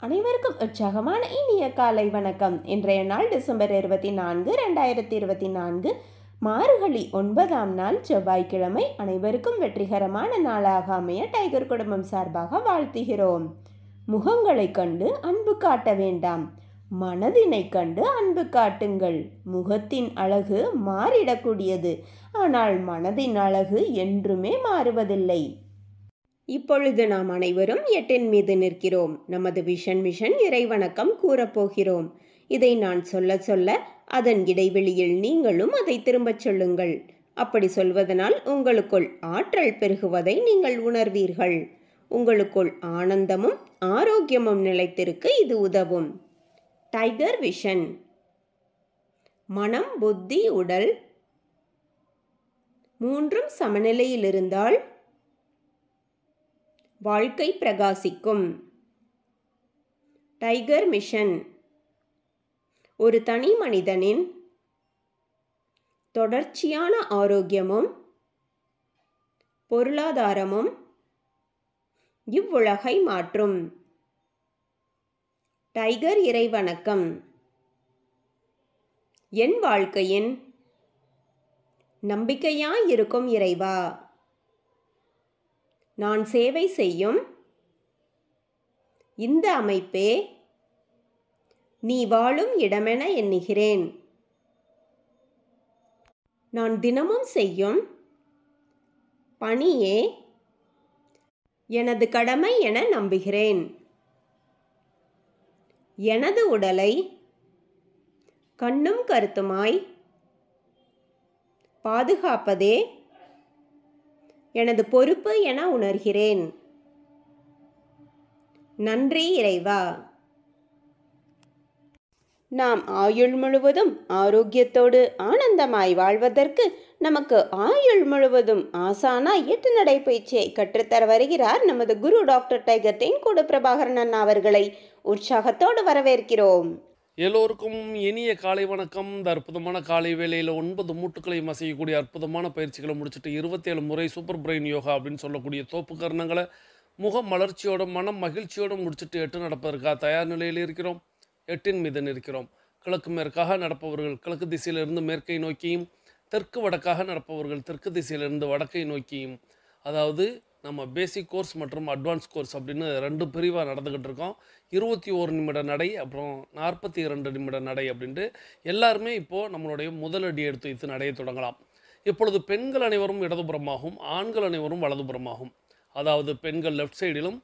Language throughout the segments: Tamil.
அனைவருக்கும் உற்சாகமான இனிய காலை வணக்கம். இன்றைய நாள் டிசம்பர் 24, 2024, மார்கழி 9ஆம் நாள் செவ்வாய்க்கிழமை. அனைவருக்கும் வெற்றிகரமான நாளாக அமைய டைகர் குடும்பம் சார்பாக வாழ்த்துகிறோம். முகங்களை கண்டு அன்பு காட்ட வேண்டாம், மனதினை கண்டு அன்பு காட்டுங்கள். முகத்தின் அழகு மாறிடக்கூடியது, ஆனால் மனதின் அழகு என்றுமே மாறுவதில்லை. இப்பொழுது நாம் அனைவரும் 8 மீது நிற்கிறோம். நமது விஷன் மிஷன் இறைவணக்கம் கூறப்போகிறோம். இதை நான் சொல்ல சொல்ல அதன் இடைவெளியில் நீங்களும் அதை திரும்பச் சொல்லுங்கள். அப்படி சொல்வதனால் உங்களுக்குள் ஆற்றல் பெருகுவதை நீங்கள் உணர்வீர்கள். உங்களுக்குள் ஆனந்தமும் ஆரோக்கியமும் நிலைத்திருக்க இது உதவும். Tiger vision. மனம், புத்தி, உடல் மூன்றும் சமநிலையில் இருந்தால் வாழ்க்கை பிரகாசிக்கும். Tiger mission. ஒரு தனி மனிதனின் தொடர்ச்சியான ஆரோக்கியமும் பொருளாதாரமும் இவ்வுலகை மாற்றும். டைகர் இறைவணக்கம். என் வாழ்க்கையின் நம்பிக்கையாயிருக்கும் இறைவா, நான் சேவை செய்யும் இந்த அமைப்பே நீ வாழும் இடமென எண்ணுகிறேன். நான் தினமும் செய்யும் பணியே எனது கடமை என நம்புகிறேன். எனது உடலை கண்ணும் கருத்துமாய் பாதுகாப்பதே எனது பொறுப்பு என உணர்கிறேன். நன்றி இறைவா. நாம் ஆயுள் முழுவதும் ஆரோக்கியத்தோடு ஆனந்தமாய் வாழ்வதற்கு நமக்கு ஆயுள் முழுவதும் ஆசானாய் 8 நடைப்பயிற்சியை கற்றுத்தர வருகிறார் நமது குரு டாக்டர் டைகர் தேன்கூடு பிரபாகரன் அண்ணா அவர்களை உற்சாகத்தோடு வரவேற்கிறோம். எல்லோருக்கும் இனிய காலை வணக்கம். இந்த அற்புதமான காலை வேளையில் 9 மூட்டுக்களை மசையக்கூடிய அற்புதமான பயிற்சிகளை முடிச்சுட்டு 27 முறை சூப்பர் பிரெயின் யோகா அப்படின்னு சொல்லக்கூடிய தோப்பு கரணங்களை முகம் மலர்ச்சியோடும் மனம் மகிழ்ச்சியோடும் முடிச்சுட்டு 8 நடப்பதற்காக தயார் நிலையில் இருக்கிறோம். 8 மீது இருக்கிறோம். கிழக்கு மேற்காக நடப்பவர்கள் கிழக்கு திசையிலிருந்து மேற்கை நோக்கியும், தெற்கு வடக்காக நடப்பவர்கள் தெற்கு திசையிலிருந்து வடக்கை நோக்கியும், அதாவது நம்ம பேசிக் கோர்ஸ் மற்றும் அட்வான்ஸ் கோர்ஸ் அப்படின்னு 2 பிரிவாக நடந்துக்கிட்டு இருக்கோம். 21 நிமிட நடை, அப்புறம் 42 நிமிட நடை அப்படின்ட்டு எல்லாருமே இப்போது நம்மளுடைய முதலடி எடுத்து வைத்து நடையை தொடங்கலாம். இப்பொழுது பெண்கள் அனைவரும் இடதுபுறமாகவும் ஆண்கள் அனைவரும் வலதுபுறமாகும், அதாவது பெண்கள் லெஃப்ட் சைடிலும்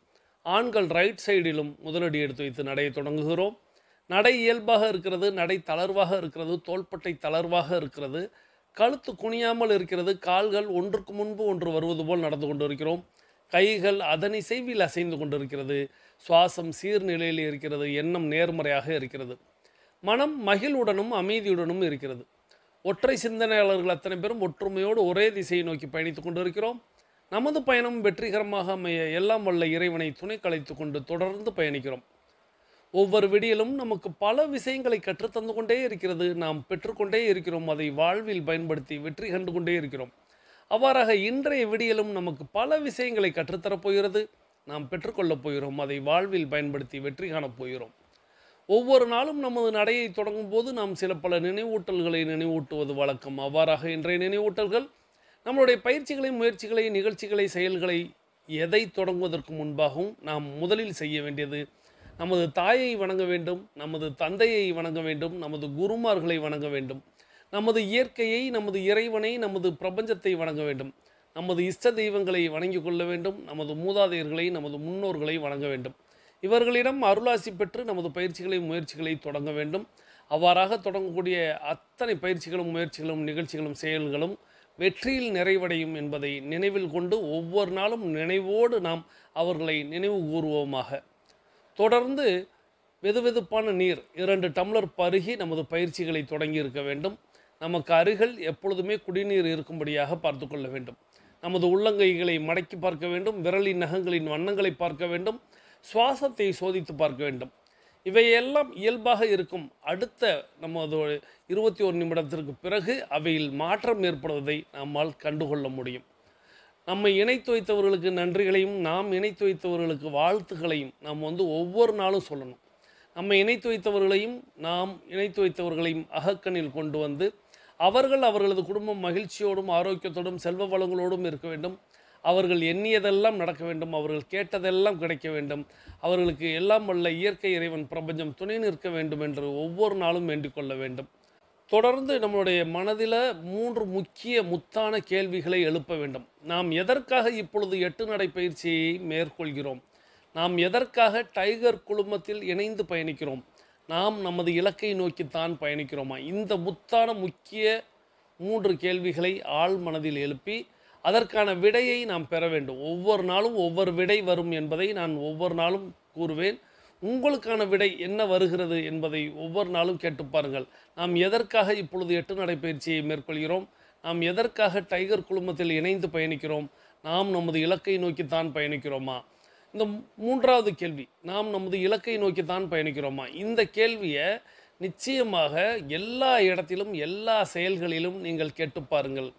ஆண்கள் ரைட் சைடிலும் முதலடி எடுத்து வைத்து நடையை தொடங்குகிறோம். நடை இயல்பாக இருக்கிறது, நடை தளர்வாக இருக்கிறது, தோள்பட்டை தளர்வாக இருக்கிறது, கழுத்து குனியாமல் இருக்கிறது, கால்கள் ஒன்றுக்கு முன்பு ஒன்று வருவது போல் நடந்து கொண்டு இருக்கிறோம். கைகள் அதனை செய்வில் அசைந்து கொண்டிருக்கிறது. சுவாசம் சீர்நிலையில் இருக்கிறது. எண்ணம் நேர்மறையாக இருக்கிறது. மனம் மகிழ்வுடனும் அமைதியுடனும் இருக்கிறது. ஒற்றை சிந்தனையாளர்கள் அத்தனை பேரும் ஒற்றுமையோடு ஒரே திசையை நோக்கி பயணித்து கொண்டிருக்கிறோம். நமது பயணம் வெற்றிகரமாக அமைய எல்லாம் வல்ல இறைவனை துணை கலைத்து கொண்டு தொடர்ந்து பயணிக்கிறோம். ஒவ்வொரு விடியலும் நமக்கு பல விஷயங்களை கற்றுத்தந்து கொண்டே இருக்கிறது. நாம் பெற்றுக்கொண்டே இருக்கிறோம். அதை வாழ்வில் பயன்படுத்தி வெற்றி கண்டு கொண்டே இருக்கிறோம். அவ்வாறாக இன்றைய விடியலும் நமக்கு பல விஷயங்களை கற்றுத்தரப்போகிறது. நாம் பெற்றுக்கொள்ளப் போகிறோம். அதை வாழ்வில் பயன்படுத்தி வெற்றி காணப் போகிறோம். ஒவ்வொரு நாளும் நமது நடையை தொடங்கும் போது நாம் சில பல நினைவூட்டல்களை நினைவூட்டுவது வழக்கம். அவ்வாறாக இன்றைய நினைவூட்டல்கள் நம்மளுடைய பயிற்சிகளை, முயற்சிகளை, நிகழ்ச்சிகளை, செயல்களை எதை தொடங்குவதற்கு முன்பாகவும் நாம் முதலில் செய்ய வேண்டியது நமது தாயை வணங்க வேண்டும், நமது தந்தையை வணங்க வேண்டும், நமது குருமார்களை வணங்க வேண்டும், நமது இயற்கையை, நமது இறைவனை, நமது பிரபஞ்சத்தை வணங்க வேண்டும், நமது இஷ்ட தெய்வங்களை வணங்கி கொள்ள வேண்டும், நமது மூதாதையர்களை, நமது முன்னோர்களை வணங்க வேண்டும். இவர்களிடம் அருளாசி பெற்று நமது பயிற்சிகளை, முயற்சிகளை தொடங்க வேண்டும். அவ்வாறாக தொடங்கக்கூடிய அத்தனை பயிற்சிகளும், முயற்சிகளும், நிகழ்ச்சிகளும், செயல்களும் வெற்றியில் நிறைவடையும் என்பதை நினைவில் கொண்டு ஒவ்வொரு நாளும் நினைவோடு நாம் அவர்களை நினைவு கூறுவோமாக. தொடர்ந்து வெதுவெதுப்பான நீர் 2 டம்ளர் பருகி நமது பயிற்சிகளை தொடங்கி இருக்க வேண்டும். நமக்கு அருகில் எப்பொழுதுமே குடிநீர் இருக்கும்படியாக பார்த்து கொள்ள வேண்டும். நமது உள்ளங்கைகளை மடக்கி பார்க்க வேண்டும். விரலின் நகங்களின் வண்ணங்களை பார்க்க வேண்டும். சுவாசத்தை சோதித்து பார்க்க வேண்டும். இவையெல்லாம் இயல்பாக இருக்கும். அடுத்த நமது 21 நிமிடத்திற்கு பிறகு அவையில் மாற்றம் ஏற்படுவதை நம்மால் கண்டுகொள்ள முடியும். நம்மை இணைத்து வைத்தவர்களுக்கு நன்றிகளையும், நாம் இணைத்து வைத்தவர்களுக்கு வாழ்த்துக்களையும் நாம் ஒவ்வொரு நாளும் சொல்லணும். நம்மை இணைத்து வைத்தவர்களையும், நாம் இணைத்து வைத்தவர்களையும் அகக்கண்ணில் கொண்டு வந்து, அவர்கள் அவர்களது குடும்பம் மகிழ்ச்சியோடும், ஆரோக்கியத்தோடும், செல்வ வளங்களோடும் இருக்க வேண்டும். அவர்கள் எண்ணியதெல்லாம் நடக்க வேண்டும். அவர்கள் கேட்டதெல்லாம் கிடைக்க வேண்டும். அவர்களுக்கு எல்லாம் வல்ல இயற்கை இறைவன் பிரபஞ்சம் துணை நிற்க வேண்டும் என்று ஒவ்வொரு நாளும் வேண்டிக் கொள்ள வேண்டும். தொடர்ந்து நம்மளுடைய மனதில் 3 முக்கிய முத்தான கேள்விகளை எழுப்ப வேண்டும். நாம் எதற்காக இப்பொழுது 8 நடை பயிற்சியை மேற்கொள்கிறோம்? நாம் எதற்காக டைகர் குழுமத்தில் இணைந்து பயணிக்கிறோம்? நாம் நமது இலக்கை நோக்கித்தான் பயணிக்கிறோமா? இந்த முத்தான முக்கிய 3 கேள்விகளை ஆழ் மனதில் எழுப்பி அதற்கான விடையை நாம் பெற வேண்டும். ஒவ்வொரு நாளும் ஒவ்வொரு விடை வரும் என்பதை நான் ஒவ்வொரு நாளும் கூறுவேன். உங்களுக்கான விடை என்ன வருகிறது என்பதை ஒவ்வொரு நாளும் கேட்டு பாருங்கள். நாம் எதற்காக இப்பொழுது 8 நடைப்பயிற்சியை மேற்கொள்கிறோம்? நாம் எதற்காக டைகர் குழுமத்தில் இணைந்து பயணிக்கிறோம்? நாம் நமது இலக்கை நோக்கித்தான் பயணிக்கிறோமா? இந்த 3வது கேள்வி, நாம் நமது இலக்கை நோக்கித்தான் பயணிக்கிறோமா? இந்த கேள்வியை நிச்சயமாக எல்லா இடத்திலும், எல்லா செயல்களிலும் நீங்கள் கேட்டு பாருங்கள்.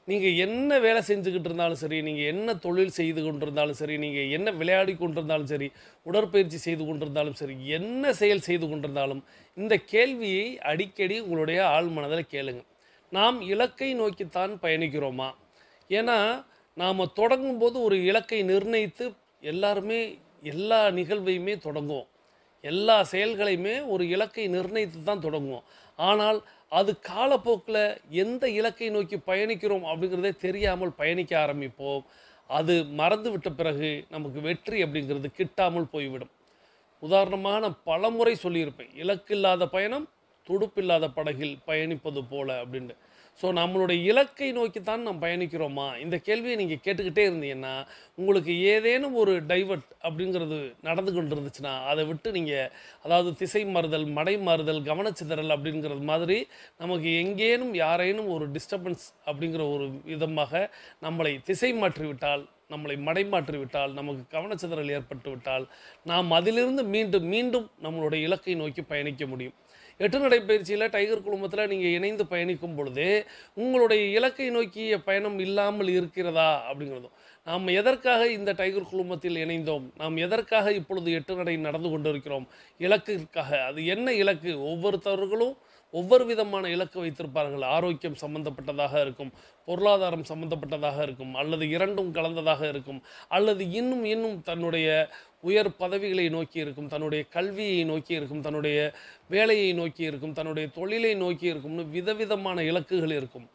நீங்கள் என்ன வேலை செஞ்சுக்கிட்டு இருந்தாலும் சரி, நீங்கள் என்ன தொழில் செய்து கொண்டிருந்தாலும் சரி, நீங்கள் என்ன விளையாடி கொண்டிருந்தாலும் சரி, உடற்பயிற்சி செய்து கொண்டிருந்தாலும் சரி, என்ன செயல் செய்து கொண்டிருந்தாலும் இந்த கேள்வியை அடிக்கடி உங்களுடைய ஆழ் மனதில் கேளுங்க. நாம் இலக்கை நோக்கித்தான் பயணிக்கிறோமா? ஏன்னா நாம் தொடங்கும்போது ஒரு இலக்கை நிர்ணயித்து எல்லாருமே எல்லா நிகழ்வையுமே தொடங்குவோம். எல்லா செயல்களையுமே ஒரு இலக்கை நிர்ணயித்து தான் தொடங்குவோம். ஆனால் அது காலப்போக்கில் எந்த இலக்கை நோக்கி பயணிக்கிறோம் அப்படிங்கிறதே தெரியாமல் பயணிக்க ஆரம்பிப்போம். அது மறந்து விட்ட பிறகு நமக்கு வெற்றி அப்படிங்கிறது கிட்டாமல் போய்விடும். உதாரணமாக நான் பலமுறை சொல்லியிருப்பேன், இலக்கில்லாத பயணம் துடுப்பில்லாத படகில் பயணிப்பது போல அப்படின்ட்டு. ஸோ நம்மளுடைய இலக்கை நோக்கித்தான் நாம் பயணிக்கிறோமா? இந்த கேள்வியை நீங்கள் கேட்டுக்கிட்டே இருந்தீங்கன்னா உங்களுக்கு ஏதேனும் ஒரு டைவர்ட் அப்படிங்கிறது நடந்து கொண்டு இருந்துச்சுன்னா அதை விட்டு நீங்கள், அதாவது திசை மாறுதல், மடை மாறுதல், கவனச்சிதறல் அப்படிங்கிறது மாதிரி நமக்கு எங்கேனும் யாரேனும் ஒரு டிஸ்டர்பன்ஸ் அப்படிங்கிற ஒரு விதமாக நம்மளை திசை மாற்றிவிட்டால், நம்மளை மடைமாற்றிவிட்டால், நமக்கு கவனச்சிதறல் ஏற்பட்டு விட்டால் நாம் அதிலிருந்து மீண்டும் மீண்டும் நம்மளுடைய இலக்கை நோக்கி பயணிக்க முடியும். 8 நடைப்பயிற்சியில் டைகர் குழுமத்தில் நீங்கள் இணைந்து பயணிக்கும் பொழுது உங்களுடைய இலக்கை நோக்கிய பயணம் இல்லாமல் இருக்கிறதா அப்படிங்கிறதும், நாம் எதற்காக இந்த டைகர் குழுமத்தில் இணைந்தோம், நாம் எதற்காக இப்பொழுது 8 நடை நடந்து கொண்டிருக்கிறோம்? இலக்கிற்காக. அது என்ன இலக்கு? ஒவ்வொருத்தவர்களும் ஒவ்வொரு விதமான இலக்கு வைத்திருப்பார்கள். ஆரோக்கியம் சம்பந்தப்பட்டதாக இருக்கும், பொருளாதாரம் சம்பந்தப்பட்டதாக இருக்கும், அல்லது இரண்டும் கலந்ததாக இருக்கும், அல்லது இன்னும் இன்னும் தன்னுடைய உயர் பதவிகளை நோக்கி இருக்கும், தன்னுடைய கல்வியை நோக்கி இருக்கும், தன்னுடைய வேலையை நோக்கி இருக்கும், தன்னுடைய தொழிலை நோக்கி இருக்கும்னு விதவிதமான இலக்குகள் இருக்கும்.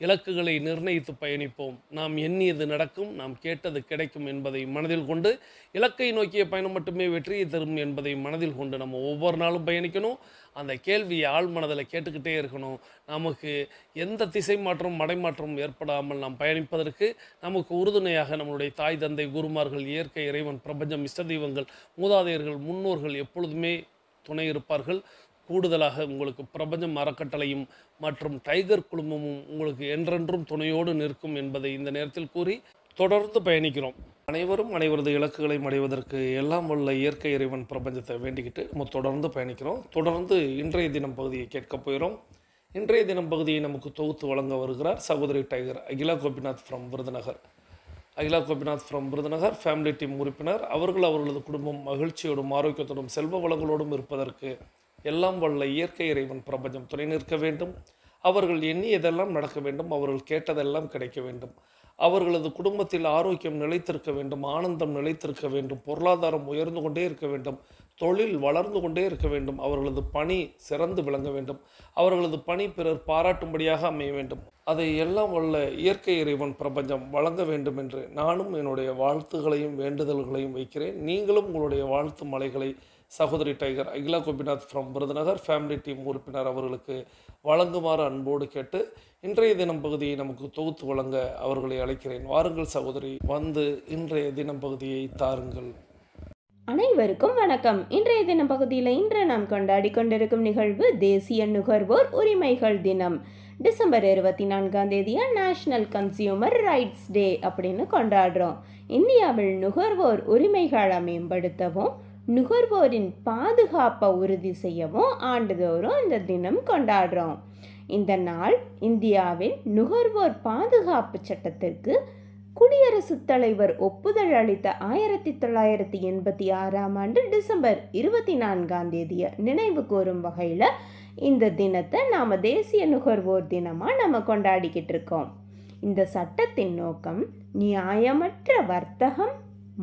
இலக்குகளை நிர்ணயித்து பயணிப்போம். நாம் எண்ணியது நடக்கும், நாம் கேட்டது கிடைக்கும் என்பதை மனதில் கொண்டு, இலக்கை நோக்கிய பயணம் மட்டுமே வெற்றியை தரும் என்பதை மனதில் கொண்டு நம்ம ஒவ்வொரு நாளும் பயணிக்கணும். அந்த கேள்வியை ஆழ் மனதில் கேட்டுக்கிட்டே இருக்கணும். நமக்கு எந்த திசை மாற்றம் மடைமாற்றம் ஏற்படாமல் நாம் பயணிப்பதற்கு நமக்கு உறுதுணையாக நம்மளுடைய தாய் தந்தை, குருமார்கள், இயற்கை இறைவன், பிரபஞ்சம், இஷ்ட தெய்வங்கள், மூதாதையர்கள், முன்னோர்கள் எப்பொழுதுமே துணை இருப்பார்கள். கூடுதலாக உங்களுக்கு பிரபஞ்சம் அறக்கட்டளையும் மற்றும் டைகர் குழுமமும் உங்களுக்கு என்றென்றும் துணையோடு நிற்கும் என்பதை இந்த நேரத்தில் கூறி தொடர்ந்து பயணிக்கிறோம். அனைவரும் அனைவரது இலக்குகளை அடைவதற்கு எல்லாம் உள்ள இயற்கை இறைவன் பிரபஞ்சத்தை வேண்டிக்கிட்டு நம்ம தொடர்ந்து பயணிக்கிறோம். தொடர்ந்து இன்றைய தினம் பகுதியை கேட்கப் போகிறோம். இன்றைய தினம் பகுதியை நமக்கு தொகுத்து வழங்க வருகிறார் சகோதரி tiger Akila Gopinath from Virudhunagar. Akila Gopinath from Virudhunagar family team உறுப்பினர். அவர்களது குடும்பம் மகிழ்ச்சியோடும் ஆரோக்கியத்தோடும் செல்வ வளங்களோடும் இருப்பதற்கு எல்லாம் வல்ல இயற்கை இறைவன் பிரபஞ்சம் துணை நிற்க வேண்டும். அவர்கள் எண்ணியதெல்லாம் நடக்க வேண்டும். அவர்கள் கேட்டதெல்லாம் கிடைக்க வேண்டும். அவர்களது குடும்பத்தில் ஆரோக்கியம் நிலைத்திருக்க வேண்டும், ஆனந்தம் நிலைத்திருக்க வேண்டும், பொருளாதாரம் உயர்ந்து கொண்டே இருக்க வேண்டும், தொழில் வளர்ந்து கொண்டே இருக்க வேண்டும், அவர்களது பணி சிறந்து விளங்க வேண்டும், அவர்களது பணி பிறர் பாராட்டும்படியாக அமைய வேண்டும். அதை எல்லாம் வல்ல இயற்கை இறைவன் பிரபஞ்சம் வழங்க வேண்டும் என்று நானும் என்னுடைய வாழ்த்துகளையும் வேண்டுதல்களையும் வைக்கிறேன். நீங்களும் உங்களுடைய வாழ்த்து மலைகளை சகோதரி tiger Akila Gopinath from Virudhunagar family team உறுப்பினர் அவர்களுக்கு வழங்குமாறு அன்போடு கேட்டு இன்றைய தினம் பகுதியை நமக்கு தொகுத்து வழங்க அவர்களை அழைக்கிறேன். வாருங்கள் சகோதரி, வந்து இன்றைய தினம் பகுதியை தாருங்கள். அனைவருக்கும் வணக்கம். இன்றைய தினம் பகுதியில் இன்று நாம் கொண்டாடி கொண்டிருக்கும் நிகழ்வு தேசிய நுகர்வோர் உரிமைகள் தினம். December 24 national consumer rights day அப்படின்னு கொண்டாடுறோம். இந்தியாவில் நுகர்வோர் உரிமைகளை மேம்படுத்தவும் நுகர்வோரின் பாதுகாப்பை உறுதி செய்யவும் ஆண்டுதோறும் இந்த தினம் கொண்டாடுறோம். இந்த நாள் இந்தியாவின் நுகர்வோர் பாதுகாப்பு சட்டத்திற்கு குடியரசுத் தலைவர் ஒப்புதல் அளித்த 1986 டிசம்பர் 24 நினைவு கூறும் வகையில் இந்த தினத்தை நாம் தேசிய நுகர்வோர் தினமாக நம்ம கொண்டாடிக்கிட்டு இருக்கோம். இந்த சட்டத்தின் நோக்கம் நியாயமற்ற வர்த்தகம்,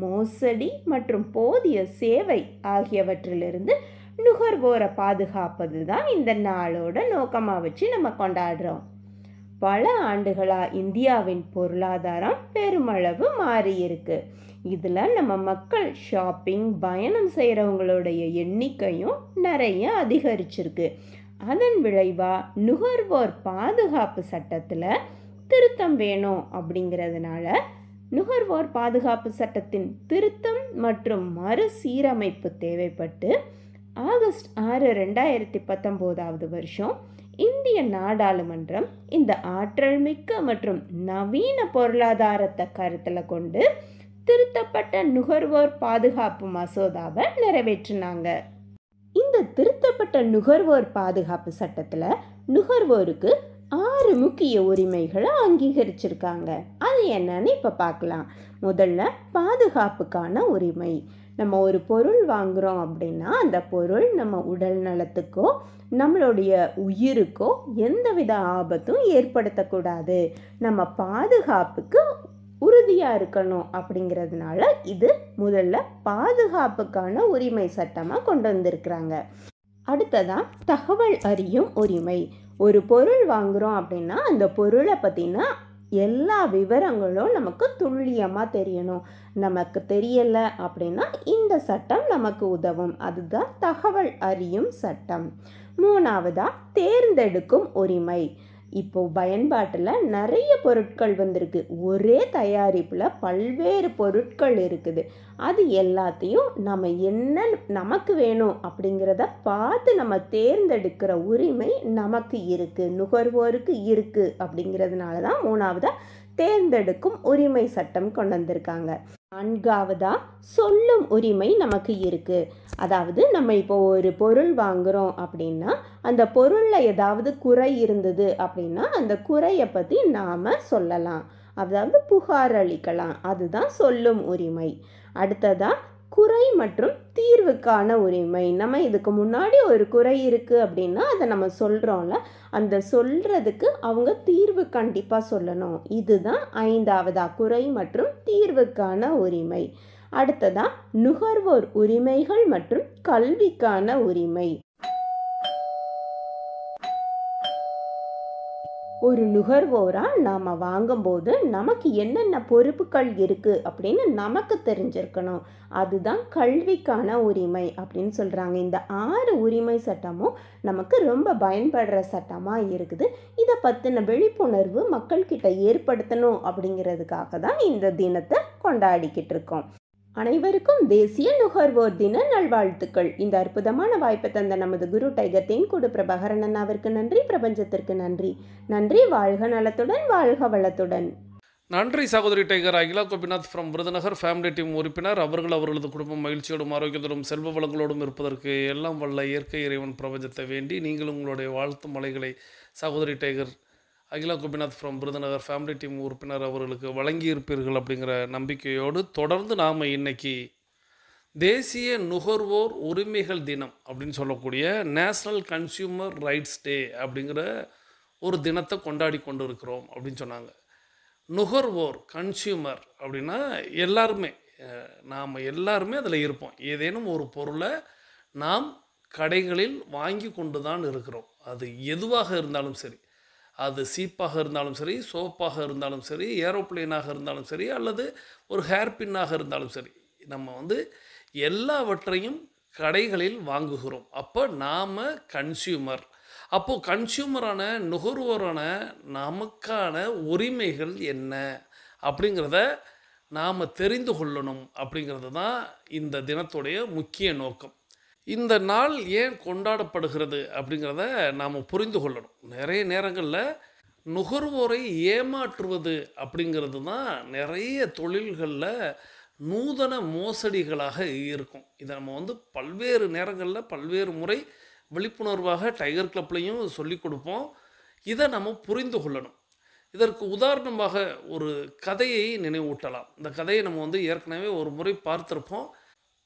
மோசடி மற்றும் போதிய சேவை ஆகியவற்றிலிருந்து நுகர்வோரை பாதுகாப்பது தான் இந்த நாளோட நோக்கமாக வச்சு நம்ம கொண்டாடுறோம். பல ஆண்டுகளாக இந்தியாவின் பொருளாதாரம் பெருமளவு மாறியிருக்கு. இதில் நம்ம மக்கள் ஷாப்பிங், பயணம் செய்கிறவங்களுடைய எண்ணிக்கையும் நிறைய அதிகரிச்சிருக்கு. அதன் விளைவாக நுகர்வோர் பாதுகாப்பு சட்டத்தில் திருத்தம் வேணும். அப்படிங்கிறதுனால நுகர்வோர் பாதுகாப்பு சட்டத்தின் திருத்தம் மற்றும் மறுசீரமைப்பு தேவைப்பட்டு ஆகஸ்ட் 6, 2019 இந்திய நாடாளுமன்றம் இந்த ஆற்றல் மிக்க மற்றும் நவீன பொருளாதாரத்தை கருத்தில் கொண்டு திருத்தப்பட்ட நுகர்வோர் பாதுகாப்பு மசோதாவை நிறைவேற்றினாங்க. இந்த திருத்தப்பட்ட நுகர்வோர் பாதுகாப்பு சட்டத்தில் நுகர்வோருக்கு 6 முக்கிய உரிமைகளை அங்கீகரிச்சிருக்காங்க. அது என்னன்னு இப்போ பார்க்கலாம். முதல்ல பாதுகாப்புக்கான உரிமை. நம்ம ஒரு பொருள் வாங்குகிறோம் அப்படின்னா அந்த பொருள் நம்ம உடல் நலத்துக்கோ நம்மளுடைய உயிருக்கோ எந்தவித ஆபத்தும் ஏற்படுத்தக்கூடாது. நம்ம பாதுகாப்புக்கு உறுதியாக இருக்கணும். அப்படிங்கிறதுனால இது முதல்ல பாதுகாப்புக்கான உரிமை சட்டமாக கொண்டு வந்திருக்கிறாங்க. அடுத்ததான் தகவல் அறியும் உரிமை. ஒரு பொருள் வாங்குகிறோம் அப்படின்னா அந்த பொருளை பற்றின எல்லா விவரங்களும் நமக்கு துல்லியமாக தெரியணும். நமக்கு தெரியலை அப்படின்னா இந்த சட்டம் நமக்கு உதவும். அதுதான் தகவல் அறியும் சட்டம். மூணாவதாக தேர்ந்தெடுக்கும் உரிமை. இப்போ பயன்பாட்டில் நிறைய பொருட்கள் வந்திருக்கு. ஒரே தயாரிப்பில் பல்வேறு பொருட்கள் இருக்குது. அது எல்லாத்தையும் நம்ம என்ன நமக்கு வேணும் அப்படிங்கிறத பார்த்து நம்ம தேர்ந்தெடுக்கிற உரிமை நமக்கு இருக்குது, நுகர்வோருக்கு இருக்குது. அப்படிங்கிறதுனால தான் மூணாவதாக தேர்ந்தெடுக்கும் உரிமை சட்டம் கொண்டு வந்திருக்காங்க. நான்காவதாக சொல்லும் உரிமை நமக்கு இருக்குது. அதாவது நம்ம இப்போ ஒரு பொருள் வாங்குகிறோம் அப்படின்னா அந்த பொருளில் ஏதாவது குறை இருந்தது அப்படின்னா அந்த குறையை பற்றி நாம் சொல்லலாம், அதாவது புகார் அளிக்கலாம். அதுதான் சொல்லும் உரிமை. அடுத்ததாக குறை மற்றும் தீர்வுக்கான உரிமை. நம்ம இதுக்கு முன்னாடி ஒரு குறை இருக்குது அப்படின்னா அதை நம்ம சொல்கிறோம்ல, அந்த சொல்கிறதுக்கு அவங்க தீர்வு கண்டிப்பாக சொல்லணும். இதுதான் ஐந்தாவதாக குறை மற்றும் தீர்வுக்கான உரிமை. அடுத்ததாக நுகர்வோர் உரிமைகள் மற்றும் கல்விக்கான உரிமை. ஒரு நுகர்வோராக நாம் வாங்கும்போது நமக்கு என்னென்ன பொறுப்புகள் இருக்குது அப்படின்னு நமக்கு தெரிஞ்சிருக்கணும். அதுதான் கல்விக்கான உரிமை அப்படின்னு சொல்கிறாங்க. இந்த 6 உரிமை சட்டமும் நமக்கு ரொம்ப பயன்படுற சட்டமாக இருக்குது. இதை பற்றின விழிப்புணர்வு மக்கள்கிட்ட ஏற்படுத்தணும் அப்படிங்கிறதுக்காக தான் இந்த தினத்தை கொண்டாடிக்கிட்டு இருக்கோம். அனைவருக்கும் தேசிய நுகர்வோர் தின நல்வாழ்த்துக்கள். இந்த அற்புதமான வாய்ப்பை தந்த நமது குரு டைகர் தேன்கூடு பிரபாகரன் அண்ணாவிற்கு நன்றி, பிரபஞ்சத்திற்கு நன்றி. நன்றி. வாழ்க நலத்துடன், வாழ்க வளத்துடன். நன்றி சகோதரி tiger. Akila Gopinath from Virudhunagar family team உறுப்பினர். அவர்களது குடும்பம் மகிழ்ச்சியோடும் ஆரோக்கியத்தோடும் செல்வ வளங்களோடும் இருப்பதற்கு எல்லாம் வல்ல இயற்கை இறைவன் பிரபஞ்சத்தை வேண்டி நீங்கள் உங்களுடைய வாழ்த்து மலைகளை சகோதரி tiger Akila Gopinath from Virudhunagar family team உறுப்பினர் அவர்களுக்கு வழங்கியிருப்பீர்கள் அப்படிங்கிற நம்பிக்கையோடு தொடர்ந்து நாம் இன்னைக்கு தேசிய நுகர்வோர் உரிமைகள் தினம் அப்படின்னு சொல்லக்கூடிய நேஷ்னல் கன்சியூமர் ரைட்ஸ் டே அப்படிங்கிற ஒரு தினத்தை கொண்டாடி கொண்டு இருக்கிறோம் அப்படின்னு சொன்னாங்க. நுகர்வோர், கன்சியூமர் அப்படின்னா எல்லாருமே, நாம் எல்லாருமே அதில் இருப்போம். ஏதேனும் ஒரு பொருளை நாம் கடைகளில் வாங்கி கொண்டு தான் இருக்கிறோம். அது எதுவாக இருந்தாலும் சரி, அது சீப்பாக இருந்தாலும் சரி, சோப்பாக இருந்தாலும் சரி, ஏரோப்ளேனாக இருந்தாலும் சரி, அல்லது ஒரு ஹேர்பின்னாக இருந்தாலும் சரி, நம்ம எல்லாவற்றையும் கடைகளில் வாங்குகிறோம். அப்போ நாம் கன்சியூமர். அப்போது கன்சியூமரான நுகர்வோரான நமக்கான உரிமைகள் என்ன அப்படிங்கிறத நாம் தெரிந்து கொள்ளணும். அப்படிங்கிறது தான் இந்த தினத்துடைய முக்கிய நோக்கம். இந்த நாள் ஏன் கொண்டாடப்படுகிறது அப்படிங்கிறத நாம் புரிந்து கொள்ளணும். நிறைய நேரங்களில் நுகர்வோரை ஏமாற்றுவது அப்படிங்கிறது தான் நிறைய தொழில்களில் நூதன மோசடிகளாக இருக்கும். இதை நம்ம பல்வேறு நேரங்களில் பல்வேறு முறை விழிப்புணர்வாக டைகர் கிளப்லையும் சொல்லி கொடுப்போம். இதை நம்ம புரிந்து கொள்ளணும். இதற்கு உதாரணமாக ஒரு கதையை நினைவூட்டலாம். இந்த கதையை நம்ம வந்து ஏற்கனவே ஒரு முறை பார்த்திருப்போம்.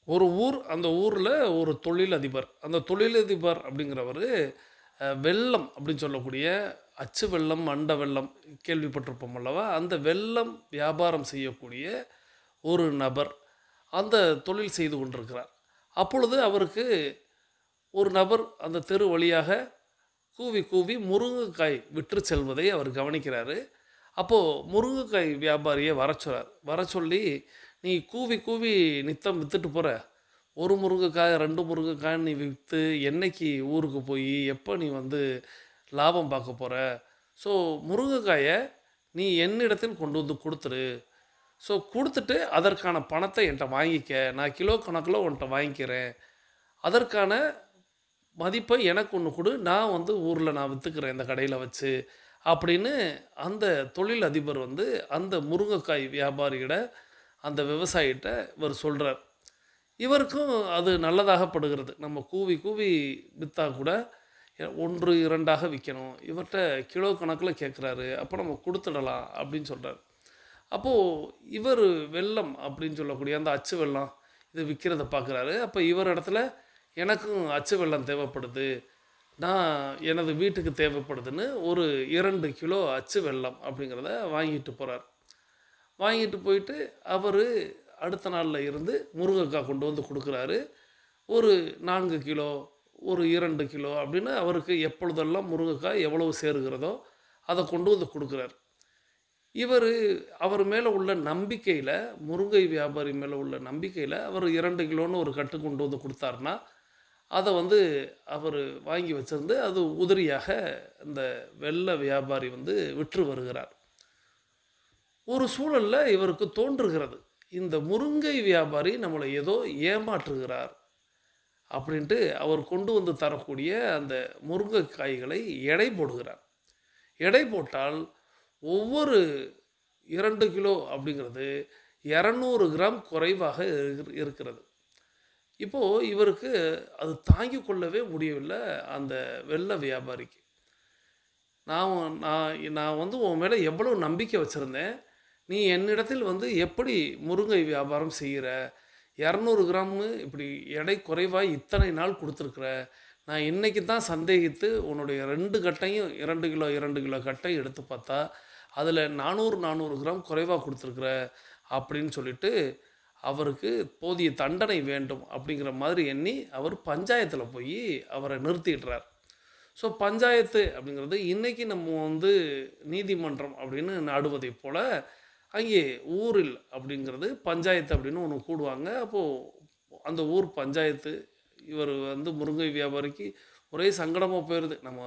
ஒரு ஊர், அந்த ஊர்ல ஒரு தொழிலதிபர். அந்த தொழிலதிபர் அப்படிங்கிறவரு வெல்லம் அப்படின்னு சொல்லக்கூடிய அச்சு வெல்லம், அண்ட வெல்லம் கேள்விப்பட்டிருப்போம் அல்லவா? அந்த வெல்லம் வியாபாரம் செய்யக்கூடிய ஒரு நபர் அந்த தொழில் செய்து கொண்டிருக்கிறார். அப்பொழுது அவருக்கு ஒரு நபர் அந்த தெரு வழியாக கூவி கூவி முருங்கைக்காய் விற்று செல்வதை அவர் கவனிக்கிறாரு. அப்போது முருங்கைக்காய் வியாபாரியை வர சொல்லி, "நீ கூவி கூவி நித்தம் வித்துட்டு போற. ஒரு முருங்கைக்காய் 2 முருங்கைக்காய்ன்னு நீ விற்று என்னைக்கு ஊருக்கு போய் எப்போ நீ வந்து லாபம் பார்க்க போற? ஸோ முருங்கைக்காயை நீ என்னிடத்தில் கொண்டு வந்து கொடுத்துரு. ஸோ குடுத்துட்டு அதற்கான பணத்தை என்ட்ட வாங்கிக்க. நான் கிலோ கணக்குல உன்ட்ட வாங்கிக்கிறேன். அதற்கான மதிப்பை எனக்கு ஒண்ணு குடு. நான் வந்து ஊர்ல நான் வித்துக்கிறேன் இந்த கடையில வச்சு." அப்படின்னு அந்த தொழில் அதிபர் வந்து அந்த முருங்கைக்காய் வியாபாரியிட, அந்த விவசாயிட்ட இவர் சொல்றார். இவருக்கும் அது நல்லதாக படுகிறது. நம்ம கூவி கூவி வித்தா கூட 1, 2ஆக விக்கணும். இவர்ட்ட கிலோ கணக்குல கேட்குறாரு. அப்ப நம்ம குடுத்துடலாம் அப்படின்னு சொல்றாரு. அப்போ இவரு வெல்லம் அப்படின்னு சொல்லக்கூடிய அந்த அச்சு வெல்லம் இது விக்கிறத பார்க்குறாரு. அப்ப இவர் இடத்துல எனக்கும் அச்சு வெல்லம் தேவைப்படுது. நான் எனது வீட்டுக்கு தேவைப்படுதுன்னு ஒரு 2 கிலோ அச்சு வெல்லம் அப்படிங்கிறத வாங்கிட்டு போறார். வாங்கிட்டு போயிட்டு அவரு அடுத்த நாள்ல இருந்து முருங்கைக்காய் கொண்டு வந்து குடுக்குறாரு. ஒரு 4 கிலோ, ஒரு 2 கிலோ அப்படின்னு அவருக்கு எப்பொழுதெல்லாம் முருங்கைக்காய் எவ்வளவு சேருகிறதோ, அத கொண்டு வந்து குடுக்குறார். இவரு அவர் மேல உள்ள நம்பிக்கையில, முருங்கை வியாபாரி மேல உள்ள நம்பிக்கையில, அவர் 2 கிலோன்னு ஒரு கட்டு கொண்டு வந்து குடுத்தாருன்னா, அத வந்து அவரு வாங்கி வச்சிருந்து, அது உதிரியாக இந்த வெல்ல வியாபாரி வந்து விற்று வருகிறார். ஒரு சூழல்ல இவருக்கு தோன்றுகிறது, இந்த முருங்கை வியாபாரி நம்மள ஏதோ ஏமாற்றுகிறார் அப்படின்ட்டு அவர் கொண்டு வந்து தரக்கூடிய அந்த முருங்கைக்காய்களை எடை போடுகிறார். எடை போட்டால் ஒவ்வொரு 2 கிலோ அப்படிங்கிறது 200 கிராம் குறைவாக இருக்கிறது. இப்போ இவருக்கு அது தாங்கிக் கொள்ளவே முடியவில்லை அந்த வெல்ல வியாபாரிக்கு. நான் நான் நான் வந்து உன் மேல எவ்வளவு நம்பிக்கை வச்சிருந்தேன். நீ என்னிடத்தில் வந்து எப்படி முருங்கை வியாபாரம் செய்கிற? 200 கிராமு இப்படி எடை குறைவாய் இத்தனை நாள் குடுத்துருக்குற. நான் இன்னைக்கு தான் சந்தேகித்து உன்னுடைய 2 கட்டையும் 2 கிலோ 2 கிலோ கட்டையும் எடுத்து பார்த்தா, அதில 400 கிராம் குறைவா குடுத்துருக்குற அப்படின்னு சொல்லிட்டு, அவருக்கு போதிய தண்டனை வேண்டும் அப்படிங்கிற மாதிரி எண்ணி, அவர் பஞ்சாயத்துல போயி அவர நிறுத்திடுறார். ஸோ பஞ்சாயத்து அப்படிங்கிறது இன்னைக்கு நம்ம வந்து நீதிமன்றம் அப்படின்னு நாடுவதைப் போல, அங்கே ஊரில் அப்படிங்கிறது பஞ்சாயத்து அப்படின்னு ஒண்ணு கூடுவாங்க. அப்போ அந்த ஊர் பஞ்சாயத்து, இவர் வந்து முருங்கை வியாபாரிக்கு ஒரே சங்கடமா போயிருது. நம்ம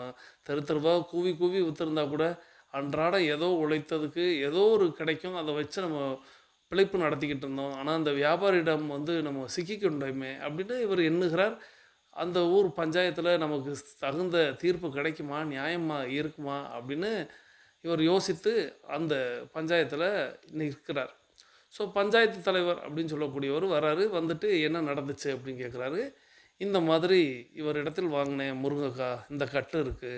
தெரு தெருவா கூவி கூவி வித்திருந்தா கூட, அன்றாடம் ஏதோ உழைத்ததுக்கு ஏதோ ஒரு கிடைக்கும். அத வச்சு நம்ம பிழைப்பு நடத்திக்கிட்டு இருந்தோம். ஆனா, அந்த வியாபாரியிடம் வந்து நம்ம சிக்கிக்கொண்டோமே அப்படின்னு இவர் எண்ணுகிறார். அந்த ஊர் பஞ்சாயத்துல நமக்கு தகுந்த தீர்ப்பு கிடைக்குமா? நியாயமா இருக்குமா? அப்படின்னு இவர் யோசித்து அந்த பஞ்சாயத்துல நிற்கிறார். ஸோ பஞ்சாயத்து தலைவர் அப்படின்னு சொல்லக்கூடியவர் வராரு. வந்துட்டு என்ன நடந்துச்சு அப்படின்னு கேட்குறாரு. இந்த மாதிரி இவரிடத்தில் வாங்கினேன் முருங்கைக்காய், இந்த கட்டு இருக்கு.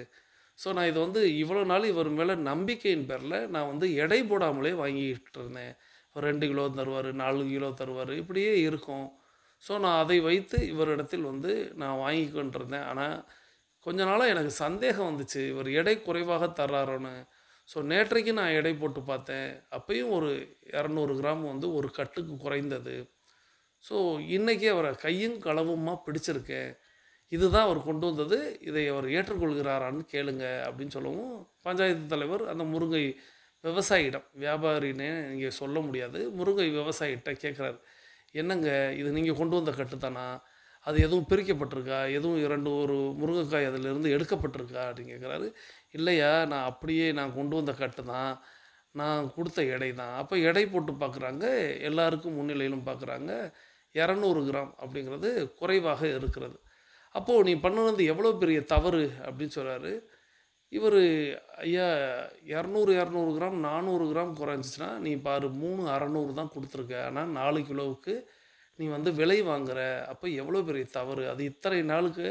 ஸோ நான் இத வந்து இவ்வளோ நாள் இவர் மேல நம்பிக்கையின் பேர்ல நான் வந்து எடை போடாமலே வாங்கிட்டு இருந்தேன். 2 கிலோ தருவாரு, 4 கிலோ தருவாரு. இப்படியே இருக்கும். ஸோ நான் அதை வைத்து இவரிடத்தில் வந்து நான் வாங்கிக் கொண்டிருந்தேன். ஆனா, கொஞ்ச நாளா எனக்கு சந்தேகம் வந்துச்சு. இவர் எடை குறைவாக தர்றாரோன்னு. ஸோ நேற்றைக்கு நான் எடை போட்டு பார்த்தேன். அப்பயும் ஒரு 200 கிராம் வந்து ஒரு கட்டுக்கு குறைந்தது. ஸோ இன்னைக்கு அவர கையும் களவுமா பிடிச்சிருக்கேன். இதுதான் அவர் கொண்டு வந்தது. இதை அவர் ஏற்றுக்கொள்கிறாரான்னு கேளுங்க அப்படின்னு சொல்லவும், பஞ்சாயத்து தலைவர் அந்த முருங்கை விவசாயியிடம், வியாபாரின்னே இங்கே சொல்ல முடியாது. முருங்கை விவசாயிட்ட கேட்குறாரு. "என்னங்க இது நீங்க கொண்டு வந்த கட்டு தானா? அது எதுவும் பிரிக்கப்பட்டிருக்கா? எதுவும் 2 ஒரு முருங்கைக்காய் அதிலிருந்து எடுக்கப்பட்டிருக்கா?" அப்படின்னு கேட்குறாரு. "இல்லையா, நான் அப்படியே நான் கொண்டு வந்த கட்டு தான். நான் குடுத்த எடை தான்." அப்ப எடை போட்டு பார்க்குறாங்க. எல்லாருக்கும் முன்னிலையிலும் பார்க்குறாங்க. 200 கிராம் அப்படிங்கிறது குறைவாக இருக்கிறது. அப்போ "நீ பண்ணுனது எவ்வளோ பெரிய தவறு" அப்படின்னு சொல்றாரு. இவரு, "ஐயா, 200 கிராம் 400 கிராம் குறைஞ்சிச்சுன்னா, நீ பாரு 3 600 தான் குடுத்துருக்க. ஆனா 4 கிலோவுக்கு நீ வந்து விலை வாங்குற. அப்ப எவ்வளோ பெரிய தவறு. அது இத்தனை நாளுக்கு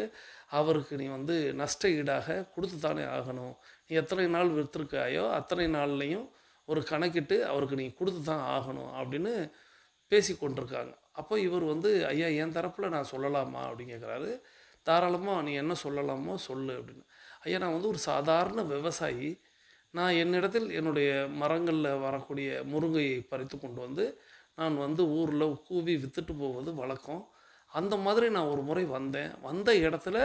அவருக்கு நீ வந்து நஷ்ட ஈடாக குடுத்து தானே ஆகணும். நீ எத்தனை நாள் விற்றுருக்காயோ அத்தனை நாள்லையும் ஒரு கணக்கிட்டு அவருக்கு நீ கொடுத்து தான் ஆகணும் அப்படின்னு பேசி கொண்டிருக்காங்க. அப்போ இவர் வந்து, ஐயா என் தரப்பில் நான் சொல்லலாமா அப்படின்னு கேட்குறாரு. தாராளமாக நீ என்ன சொல்லலாமோ சொல்லு அப்படின்னு. ஐயா நான் வந்து ஒரு சாதாரண விவசாயி. நான் என்னிடத்தில் என்னுடைய மரங்களில் வரக்கூடிய முருங்கையை பறித்து கொண்டு வந்து நான் வந்து ஊரில் கூவி விற்றுட்டு போவது வழக்கம். அந்த மாதிரி நான் ஒரு முறை வந்தேன். வந்த இடத்துல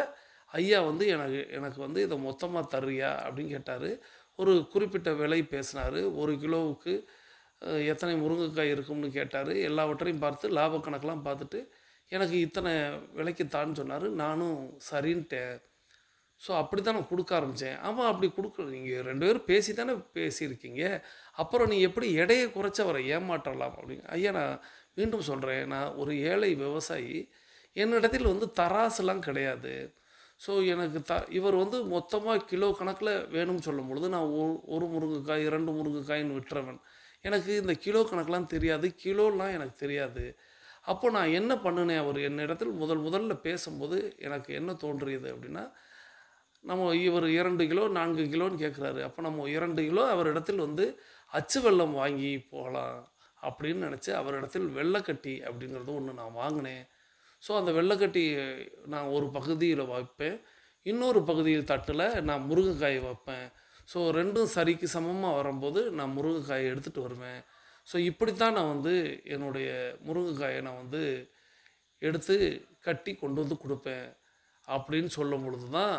ஐயா வந்து எனக்கு எனக்கு வந்து இதை மொத்தமாக தர்றியா அப்படின்னு கேட்டார். ஒரு குறிப்பிட்ட விலை பேசினார். ஒரு கிலோவுக்கு எத்தனை முருங்கைக்காய் இருக்கும்னு கேட்டார். எல்லாவற்றையும் பார்த்து லாப கணக்கெலாம் பார்த்துட்டு எனக்கு இத்தனை விலைக்கு தான்னு சொன்னார். நானும் சரின்ட்டேன். ஸோ அப்படி தான் நான் கொடுக்க ஆரம்பித்தேன். ஆமாம் அப்படி கொடுக்க நீங்கள் 2 பேரும் பேசி தானே பேசியிருக்கீங்க. அப்புறம் நீ எப்படி எடையை குறைச்சி அவரை ஏமாற்றலாம் அப்படின்னு. ஐயா நான் மீண்டும் சொல்கிறேன், நான் ஒரு ஏழை விவசாயி. என்னிடத்தில் வந்து தராசுலாம் கிடையாது. ஸோ எனக்கு இவர் வந்து மொத்தமாக கிலோ கணக்கில் வேணும்னு சொல்லும் பொழுது நான் ஒரு முருங்கைக்காய் 2 முருங்கைக்காய்ன்னு விட்டுறவன். எனக்கு இந்த கிலோ கணக்கெலாம் தெரியாது. கிலோலாம் எனக்கு தெரியாது. அப்போ நான் என்ன பண்ணினேன், அவர் என்னிடத்தில் முதல்ல பேசும்போது எனக்கு என்ன தோன்றியது அப்படின்னா, நம்ம இவர் 2 கிலோ 4 கிலோன்னு கேட்குறாரு. அப்போ நம்ம 2 கிலோ அவரிடத்தில் வந்து அச்சு வெல்லம் வாங்கி போகலாம் அப்படின்னு நினச்சி அவரிடத்தில் வெள்ளைக்கட்டி அப்படிங்கிறது ஒன்று நான் வாங்கினேன். ஸோ அந்த வெள்ளைக்கட்டி நான் ஒரு பகுதியில் வைப்பேன். இன்னொரு பகுதியில் தட்டில் நான் முருங்கைக்காய் வைப்பேன். ஸோ 2ம் சரிக்கு சமமாக வரும்போது நான் முருங்கைக்காயை எடுத்துகிட்டு வருவேன். ஸோ இப்படித்தான் நான் வந்து என்னுடைய முருங்கைக்காயை நான் வந்து எடுத்து கட்டி கொண்டு வந்து கொடுப்பேன் அப்படின்னு சொல்லும் பொழுது தான்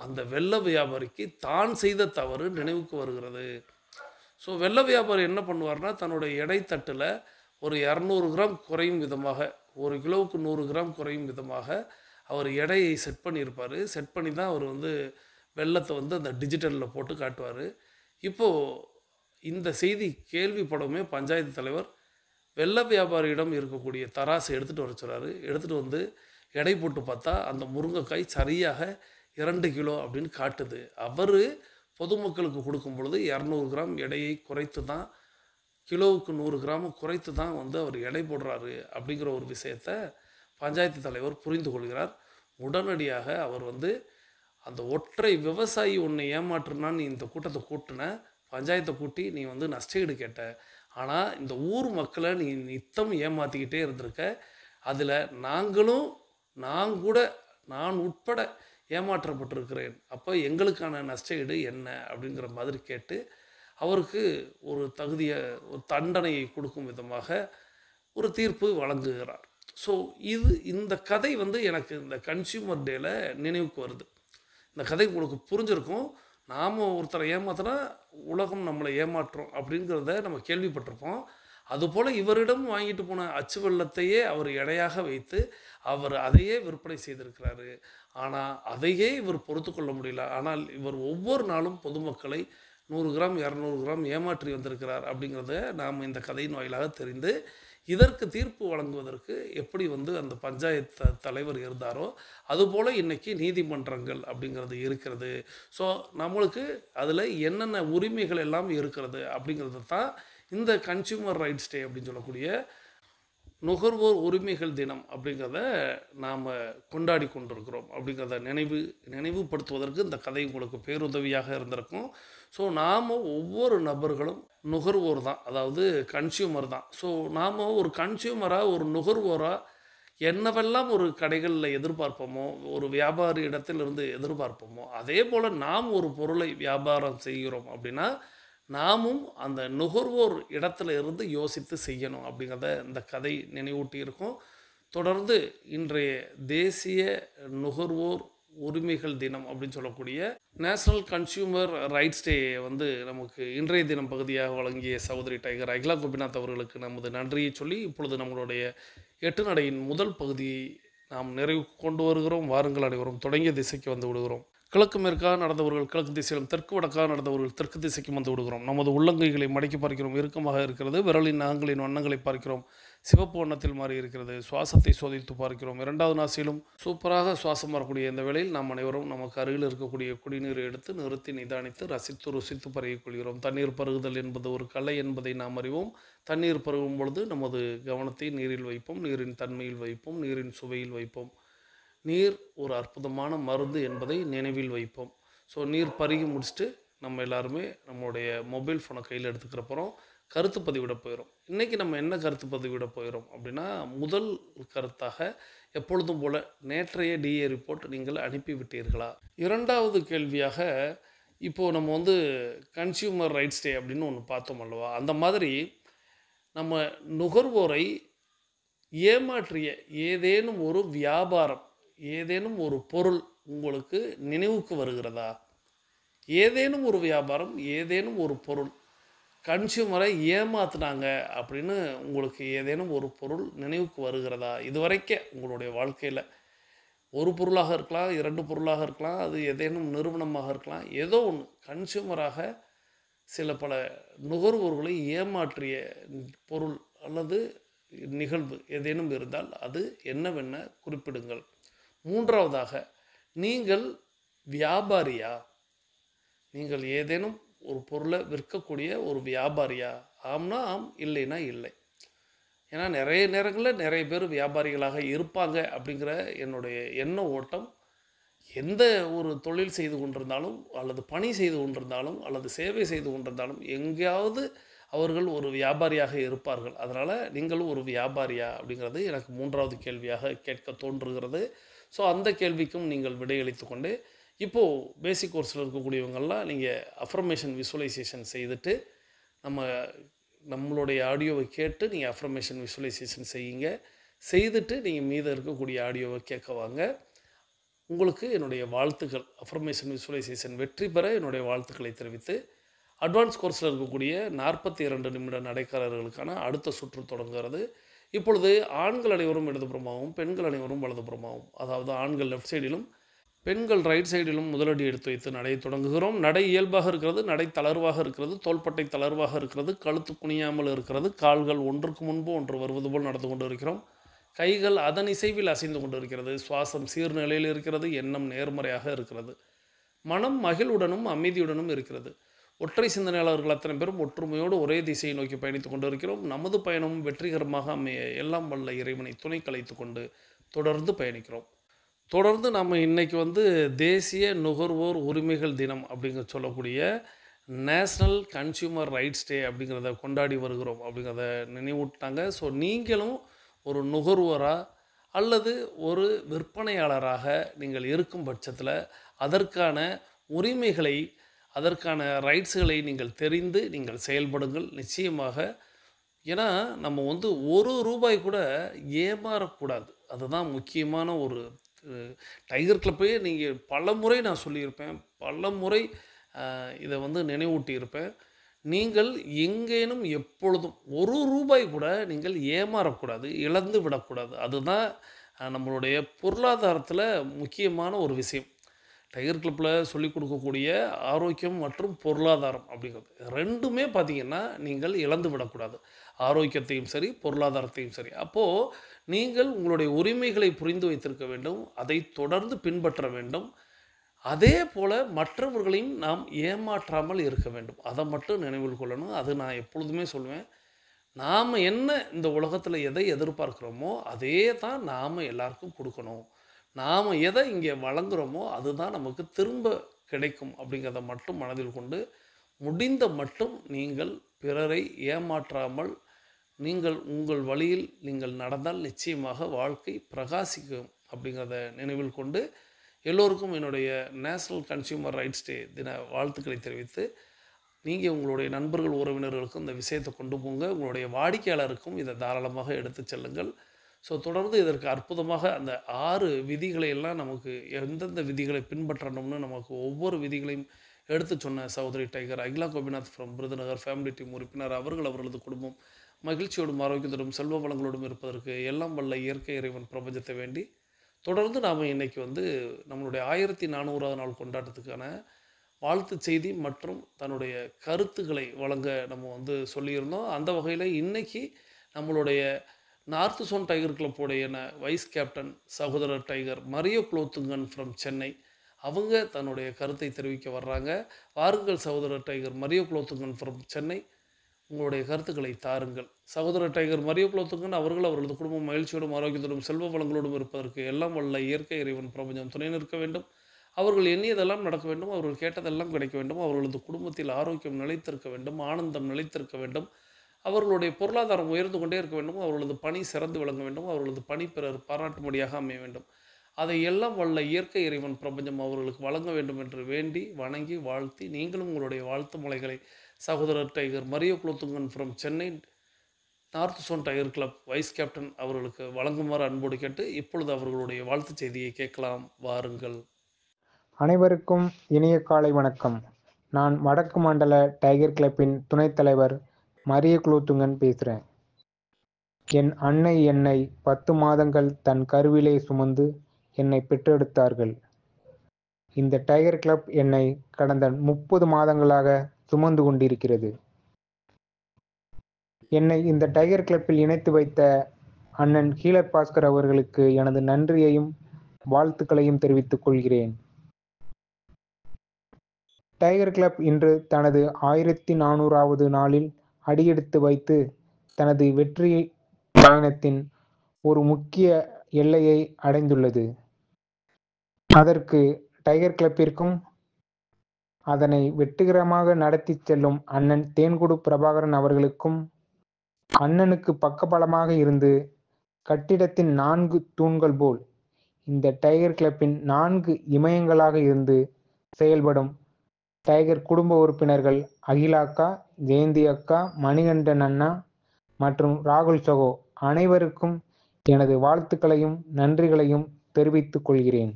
அந்த வெள்ளை வியாபாரிக்கு தான் செய்த தவறு நினைவுக்கு வருகிறது. ஸோ வெள்ளை வியாபாரி என்ன பண்ணுவார்னா, தன்னுடைய எடை தட்டில் ஒரு 200 கிராம் குறையும் விதமாக, 1 கிலோவுக்கு 100 கிராம் குறையும் விதமாக அவர் எடையை செட் பண்ணியிருப்பார். செட் பண்ணி தான் அவர் வந்து வெள்ளத்தை வந்து அந்த டிஜிட்டலில் போட்டு காட்டுவார். இப்போது இந்த செய்தி கேள்விப்படவுமே பஞ்சாயத்து தலைவர் வெள்ளை வியாபாரியிடம் இருக்கக்கூடிய தராசை எடுத்துகிட்டு வர சொல்கிறாரு. எடுத்துகிட்டு வந்து எடை போட்டு பார்த்தா அந்த முருங்கைக்காய் சரியாக 2 கிலோ அப்படின்னு காட்டுது. அவர் பொதுமக்களுக்கு கொடுக்கும் பொழுது 200 கிராம் எடையை குறைத்து தான், கிலோவுக்கு 100 கிராம் குறைத்து தான் வந்து அவர் எடை போடுறாரு அப்படிங்கிற ஒரு விஷயத்தை பஞ்சாயத்து தலைவர் புரிந்து கொள்கிறார். உடனடியாக அவர் வந்து அந்த ஒற்றை விவசாயி உன்னை ஏமாற்றுனான்னு நீ இந்த கூட்டத்தை கூட்டின, பஞ்சாயத்தை கூட்டி நீ வந்து நஷ்டஈடு கேட்ட. ஆனால் இந்த ஊர் மக்களை நீ நித்தம் ஏமாற்றிக்கிட்டே இருந்திருக்க. அதில் நான் உட்பட ஏமாற்றப்பட்டிருக்கிறேன். அப்போ எங்களுக்கான நஷ்டஈடு என்ன அப்படிங்கிற மாதிரி கேட்டு அவருக்கு ஒரு ஒரு தண்டனையை கொடுக்கும் விதமாக ஒரு தீர்ப்பு வழங்குகிறார். ஸோ இந்த கதை வந்து எனக்கு இந்த கன்சியூமர் டேல நினைவுக்கு வருது. இந்த கதை உங்களுக்கு புரிஞ்சிருக்கும். நாம் ஒருத்தரை ஏமாத்தினா உலகம் நம்மளை ஏமாற்றும் அப்படிங்கிறத நம்ம கேள்விப்பட்டிருப்போம். அதுபோல் இவரிடம் வாங்கிட்டு போன அச்சு வெல்லத்தையே அவர் எடையாக வைத்து அவர் அதையே விற்பனை செய்திருக்கிறாரு. ஆனால் அதையே இவர் பொறுத்து கொள்ள முடியல. ஆனால் இவர் ஒவ்வொரு நாளும் பொதுமக்களை 100 கிராம் 200 கிராம் ஏமாற்றி வந்திருக்கிறார் அப்படிங்கிறத நாம் இந்த கதையின் வாயிலாக தெரிந்து, இதற்கு தீர்ப்பு வழங்குவதற்கு எப்படி வந்து அந்த பஞ்சாயத்து தலைவர் இருந்தாரோ அதுபோல் இன்றைக்கி நீதிமன்றங்கள் அப்படிங்கிறது இருக்கிறது. ஸோ நம்மளுக்கு அதில் என்னென்ன உரிமைகள் எல்லாம் இருக்கிறது அப்படிங்கிறது தான் இந்த கன்சியூமர் ரைட்ஸ் டே அப்படின்னு சொல்லக்கூடிய நுகர்வோர் உரிமைகள் தினம் அப்படிங்கிறத நாம் கொண்டாடி கொண்டிருக்கிறோம். அப்படிங்கிறத நினைவுபடுத்துவதற்கு இந்த கதை உங்களுக்கு பேருதவியாக இருந்திருக்கும். ஸோ நாம் ஒவ்வொரு நபர்களும் நுகர்வோர் தான், அதாவது கன்சியூமர் தான். ஸோ நாம் ஒரு கன்சியூமராக, ஒரு நுகர்வோராக என்னவெல்லாம் ஒரு கடைகளில் எதிர்பார்ப்போமோ, ஒரு வியாபாரி இடத்திலிருந்து எதிர்பார்ப்போமோ, அதே போல் நாம் ஒரு பொருளை வியாபாரம் செய்கிறோம் அப்படின்னா நாமும் அந்த நுகர்வோர் இடத்துல இருந்து யோசித்து செய்யணும் அப்படிங்கிறத இந்த கதை நினைவூட்டி இருக்கும். தொடர்ந்து இன்றைய தேசிய நுகர்வோர் உரிமைகள் தினம் அப்படின்னு சொல்லக்கூடிய நேஷனல் கன்சியூமர் ரைட்ஸ் டே வந்து நமக்கு இன்றைய தினம் பகுதியாக வழங்கிய சகோதரி டைகர் அகிலா கோபிநாத் அவர்களுக்கு நமது நன்றியை சொல்லி, இப்பொழுது நம்மளுடைய 8 நடையின் முதல் பகுதியை நாம் நிறைவு கொண்டு வருகிறோம். வாருங்கள் அனைவரும் தொடங்கிய திசைக்கு வந்து விடுகிறோம். கிழக்கு மேற்காக நடந்தவர்கள் கிழக்கு திசையிலும், தெற்கு வடக்காக நடந்தவர்கள் தெற்கு திசைக்கு வந்து விடுகிறோம். நமது உள்ளங்கைகளை மடக்கி பார்க்கிறோம், இறுக்கமாக இருக்கிறது. விரலின் நகங்களின் வண்ணங்களை பார்க்கிறோம், சிவப்பு வண்ணத்தில் மாறி இருக்கிறது. சுவாசத்தை சோதித்து பார்க்கிறோம். 2வது நாசிலும் சூப்பராக சுவாசம் வரக்கூடிய இந்த வேளையில் நாம் அனைவரும் நமக்கு அருகில் இருக்கக்கூடிய குடிநீரை எடுத்து நிறுத்தி நிதானித்து ரசித்து ருசித்து பருகிக் கொள்கிறோம். தண்ணீர் பருகுதல் என்பது ஒரு கலை என்பதை நாம் அறிவோம். தண்ணீர் பருகும் பொழுது நமது கவனத்தை நீரில் வைப்போம், நீரின் தன்மையில் வைப்போம், நீரின் சுவையில் வைப்போம். நீர் ஒரு அற்புதமான மருந்து என்பதை நினைவில் வைப்போம். ஸோ நீர் பருகி முடிச்சுட்டு நம்ம எல்லாருமே நம்மளுடைய மொபைல் ஃபோனை கையில் எடுத்துக்கிற போகிறோம். கருத்து பதிவிட போயிடும். இன்றைக்கி நம்ம என்ன கருத்து பதிவிட போயிடும் அப்படின்னா, முதல் கருத்தாக எப்பொழுதும் போல நேற்றைய டிஏ ரிப்போர்ட் நீங்கள் அனுப்பிவிட்டீர்களா? இரண்டாவது கேள்வியாக, இப்போது நம்ம வந்து கன்சியூமர் ரைட்ஸ் டே அப்படின்னு ஒன்று பார்த்தோம் அல்லவா? அந்த மாதிரி நம்ம நுகர்வோரை ஏமாற்றிய ஏதேனும் ஒரு வியாபாரம், ஏதேனும் ஒரு பொருள் உங்களுக்கு நினைவுக்கு வருகிறதா? ஏதேனும் ஒரு வியாபாரம், ஏதேனும் ஒரு பொருள் கன்சியூமரை ஏமாத்துனாங்க அப்படின்னு உங்களுக்கு ஏதேனும் ஒரு பொருள் நினைவுக்கு வருகிறதா? இதுவரைக்கும் உங்களுடைய வாழ்க்கையில் ஒரு பொருளாக இருக்கலாம், 2 பொருளாக இருக்கலாம், அது ஏதேனும் நிறுவனமாக இருக்கலாம், ஏதோ ஒன்று கன்சியூமராக சில பல நுகர்வோர்களை ஏமாற்றிய பொருள் அல்லது நிகழ்வு ஏதேனும் இருந்தால் அது என்னவென்ன குறிப்பிடுங்கள். மூன்றாவதாக, நீங்கள் வியாபாரியா? நீங்கள் ஏதேனும் ஒரு பொருளை விற்கக்கூடிய ஒரு வியாபாரியா? ஆம்னா ஆம், இல்லைன்னா இல்லை. ஏன்னா நிறைய நேரங்களில் நிறைய பேர் வியாபாரிகளாக இருப்பாங்க அப்படிங்கிற என்னுடைய எண்ண ஓட்டம் எந்த ஒரு தொழில் செய்து கொண்டிருந்தாலும் அல்லது பணி செய்து கொண்டிருந்தாலும் அல்லது சேவை செய்து கொண்டிருந்தாலும் எங்கேயாவது அவர்கள் ஒரு வியாபாரியாக இருப்பார்கள். அதனால் நீங்களும் ஒரு வியாபாரியா அப்படிங்கிறது எனக்கு மூன்றாவது கேள்வியாக கேட்க தோன்றுகிறது. ஸோ அந்த கேள்விக்கும் நீங்கள் விடையளித்து கொண்டு, இப்போது பேசிக் கோர்ஸில் இருக்கக்கூடியவங்கள்லாம் நீங்கள் அஃபர்மேஷன் விசுவலைசேஷன் செய்துட்டு நம்மளுடைய ஆடியோவை கேட்டு நீங்கள் அஃபர்மேஷன் விசுவலைசேஷன் செய்யுங்க. செய்துட்டு நீங்கள் மீதம் இருக்கக்கூடிய ஆடியோவை கேட்க வாங்க. உங்களுக்கு என்னுடைய வாழ்த்துக்கள். அஃபர்மேஷன் விசுவலைசேஷன் வெற்றி பெற என்னுடைய வாழ்த்துக்களை தெரிவித்து, அட்வான்ஸ் கோர்ஸில் இருக்கக்கூடிய 42 நிமிட நடைக்காரர்களுக்கான அடுத்த சுற்று தொடங்குகிறது. இப்பொழுது ஆண்கள் அனைவரும் இடதுபுறமாகவும் பெண்கள் அனைவரும் வலதுபுறமாகவும், அதாவது ஆண்கள் லெஃப்ட் சைடிலும் பெண்கள் ரைட் சைடிலும் முதலடி எடுத்து வைத்து நடையை தொடங்குகிறோம். நடை இயல்பாக இருக்கிறது, நடை தளர்வாக இருக்கிறது, தோள்பட்டை தளர்வாக இருக்கிறது, கழுத்து குனியாமல் இருக்கிறது, கால்கள் ஒன்றுக்கு முன்பு ஒன்று வருவது போல் நடந்து கொண்டு இருக்கிறோம். கைகள் அதன் இசைவில் அசைந்து கொண்டு இருக்கிறது. சுவாசம் சீர்நிலையில் இருக்கிறது. எண்ணம் நேர்மறையாக இருக்கிறது. மனம் மகிழ்வுடனும் அமைதியுடனும் இருக்கிறது. ஒற்றை சிந்தனையாளர்கள் அத்தனை பேரும் ஒற்றுமையோடு ஒரே திசையை நோக்கி பயணித்துக் கொண்டு இருக்கிறோம். நமது பயணமும் வெற்றிகரமாக அமைய எல்லாம் வல்ல இறைவனை துணை கலைத்து கொண்டு தொடர்ந்து பயணிக்கிறோம். தொடர்ந்து நம்ம இன்றைக்கி வந்து தேசிய நுகர்வோர் உரிமைகள் தினம் அப்படிங்கிற சொல்லக்கூடிய நேஷ்னல் கன்சியூமர் ரைட்ஸ் டே அப்படிங்கிறத கொண்டாடி வருகிறோம் அப்படிங்கிறத நினைவூட்டாங்க. ஸோ நீங்களும் ஒரு நுகர்வோராக அல்லது ஒரு விற்பனையாளராக நீங்கள் இருக்கும் பட்சத்தில் அதற்கான உரிமைகளை, அதற்கான ரைட்ஸுகளை நீங்கள் தெரிந்து நீங்கள் செயல்படுங்கள். நிச்சயமாக. ஏன்னா நம்ம வந்து ₹1 கூட ஏமாறக்கூடாது. அதுதான் முக்கியமான ஒரு டைகர் கிளப்பையே நீங்கள் பல முறை நான் சொல்லியிருப்பேன், பல முறை இதை வந்து நினைவூட்டியிருப்பேன். நீங்கள் எங்கேனும் எப்பொழுதும் ₹1 கூட நீங்கள் ஏமாறக்கூடாது, இழந்து விடக்கூடாது. அதுதான் நம்மளுடைய பொருளாதாரத்தில் முக்கியமான ஒரு விஷயம். டைகர் கிளப்பில் சொல்லிக் கொடுக்கக்கூடிய ஆரோக்கியம் மற்றும் பொருளாதாரம் அப்படிங்கிறது ரெண்டுமே பார்த்திங்கன்னா நீங்கள் இழந்து விடக்கூடாது. ஆரோக்கியத்தையும் சரி, பொருளாதாரத்தையும் சரி. அப்போது நீங்கள் உங்களுடைய உரிமைகளை புரிந்து வைத்திருக்க வேண்டும். அதை தொடர்ந்து பின்பற்ற வேண்டும். அதே போல் மற்றவர்களையும் நாம் ஏமாற்றாமல் இருக்க வேண்டும். அதை மட்டும் நினைவில் கொள்ளணும். அது நான் எப்பொழுதுமே சொல்லுவேன். நாம் என்ன இந்த உலகத்தில் எதை எதிர்பார்க்குறோமோ அதே தான் நாம் எல்லாருக்கும் கொடுக்கணும். நாம் எதை இங்கே வழங்குகிறோமோ அதுதான் நமக்கு திரும்ப கிடைக்கும் அப்படிங்கிறத மட்டும் மனதில் கொண்டு, முடிந்த மட்டும் நீங்கள் பிறரை ஏமாற்றாமல் நீங்கள் உங்கள் வழியில் நீங்கள் நடந்தால் நிச்சயமாக வாழ்க்கை பிரகாசிக்கும் அப்படிங்கிறத நினைவில் கொண்டு, எல்லோருக்கும் என்னுடைய நேஷ்னல் கன்சியூமர் ரைட்ஸ் டே தின வாழ்த்துக்களை தெரிவித்து, நீங்கள் உங்களுடைய நண்பர்கள் உறவினர்களுக்கும் இந்த விஷயத்தை கொண்டு போங்க. உங்களுடைய வாடிக்கையாளருக்கும் இதை தாராளமாக எடுத்து செல்லுங்கள். ஸோ தொடர்ந்து இதற்கு அற்புதமாக அந்த 6 விதிகளை எல்லாம் நமக்கு எந்தெந்த விதிகளை பின்பற்றணும்னு நமக்கு ஒவ்வொரு விதிகளையும் எடுத்து சொன்ன சகோதரி tiger Akila Gopinath from Virudhunagar family team உறுப்பினர் அவர்களது குடும்பம் மகிழ்ச்சியோடும் ஆரோக்கியத்தோடும் செல்வ வளங்களோடும் இருப்பதற்கு எல்லாம் வல்ல இயற்கை இறைவன் பிரபஞ்சத்தை வேண்டி, தொடர்ந்து நாம் இன்றைக்கி வந்து நம்மளுடைய 1400வது நாள் கொண்டாட்டத்துக்கான வாழ்த்து செய்தி மற்றும் தன்னுடைய கருத்துக்களை வழங்க நம்ம வந்து சொல்லியிருந்தோம். அந்த வகையில் இன்றைக்கி நம்மளுடைய நார்த் சோன் டைகர் கிளப்போடைய வைஸ் கேப்டன் சகோதரர் tiger Mario Kulothungan from Chennai அவங்க தன்னுடைய கருத்தை தெரிவிக்க வர்றாங்க. வாருங்கள் சகோதரர் tiger Mario Kulothungan from Chennai, உங்களுடைய கருத்துக்களை தாருங்கள். சகோதரர் டைகர் மரியோ குலோத்துங்கன் அவர்களது குடும்பம் மகிழ்ச்சியோடும் ஆரோக்கியத்தோடும் செல்வ வளங்களோடும் இருப்பதற்கு எல்லாம் வல்ல இயற்கை இறைவன் பிரபஞ்சம் துணை நிற்க வேண்டும். அவர்கள் எண்ணியதெல்லாம் நடக்க வேண்டும், அவர்கள் கேட்டதெல்லாம் கிடைக்க வேண்டும், அவர்களது குடும்பத்தில் ஆரோக்கியம் நிலைத்திருக்க வேண்டும், ஆனந்தம் நிலைத்திருக்க வேண்டும், அவர்களுடைய பொருளாதாரம் உயர்ந்து கொண்டே இருக்க வேண்டும், அவர்களது பணி சிறந்து விளங்க வேண்டும், அவர்களது பணி பிறர் பாராட்டும்படியாக அமைய வேண்டும். அதை எல்லாம் வல்ல இயற்கை இறைவன் பிரபஞ்சம் அவர்களுக்கு வழங்க வேண்டும் என்று வேண்டி, வணங்கி, வாழ்த்தி, நீங்களும் உங்களுடைய வாழ்த்து மலைகளை சகோதரர் tiger Mario Kulothungan from Chennai north zone tiger club vice captain அவர்களுக்கு வழங்குமாறு அன்போடு கேட்டு, இப்பொழுது அவர்களுடைய வாழ்த்துச் செய்தியை கேட்கலாம் வாருங்கள். அனைவருக்கும் இனிய காலை வணக்கம். நான் வடக்கு மண்டல டைகர் கிளப்பின் துணைத் தலைவர் மரிய குலோத்துங்கன் பேசுகிறேன். என் அன்னை என்னை 10 மாதங்கள் தன் கருவிலே சுமந்து என்னை பெற்றெடுத்தார்கள். இந்த டைகர் கிளப் என்னை கடந்த 30 மாதங்களாக சுமந்து கொண்டிருக்கிறது. என்னை இந்த டைகர் கிளப்பில் இணைத்து வைத்த அண்ணன் ஹீலர் பாஸ்கர் அவர்களுக்கு எனது நன்றியையும் வாழ்த்துக்களையும் தெரிவித்துக் கொள்கிறேன். டைகர் கிளப் இன்று தனது 1400வது நாளில் அடியெடுத்து வைத்து தனது வெற்றி பயணத்தின் ஒரு முக்கிய எல்லையை அடைந்துள்ளது. அதற்கு டைகர் கிளப்பிற்கும் அதனை வெற்றிகரமாக நடத்தி செல்லும் அண்ணன் தேன்குடு பிரபாகரன் அவர்களுக்கும், அண்ணனுக்கு பக்கபலமாக இருந்து கட்டிடத்தின் 4 தூண்கள் போல் இந்த டைகர் கிளப்பின் 4 இமயங்களாக இருந்து செயல்படும் டைகர் குடும்ப உறுப்பினர்கள் அகிலா அக்கா, ஜெயந்தி அக்கா, மணிகண்டன் அண்ணா மற்றும் ராகுல் சகோ அனைவருக்கும் எனது வாழ்த்துக்களையும் நன்றிகளையும் தெரிவித்துக் கொள்கிறேன்.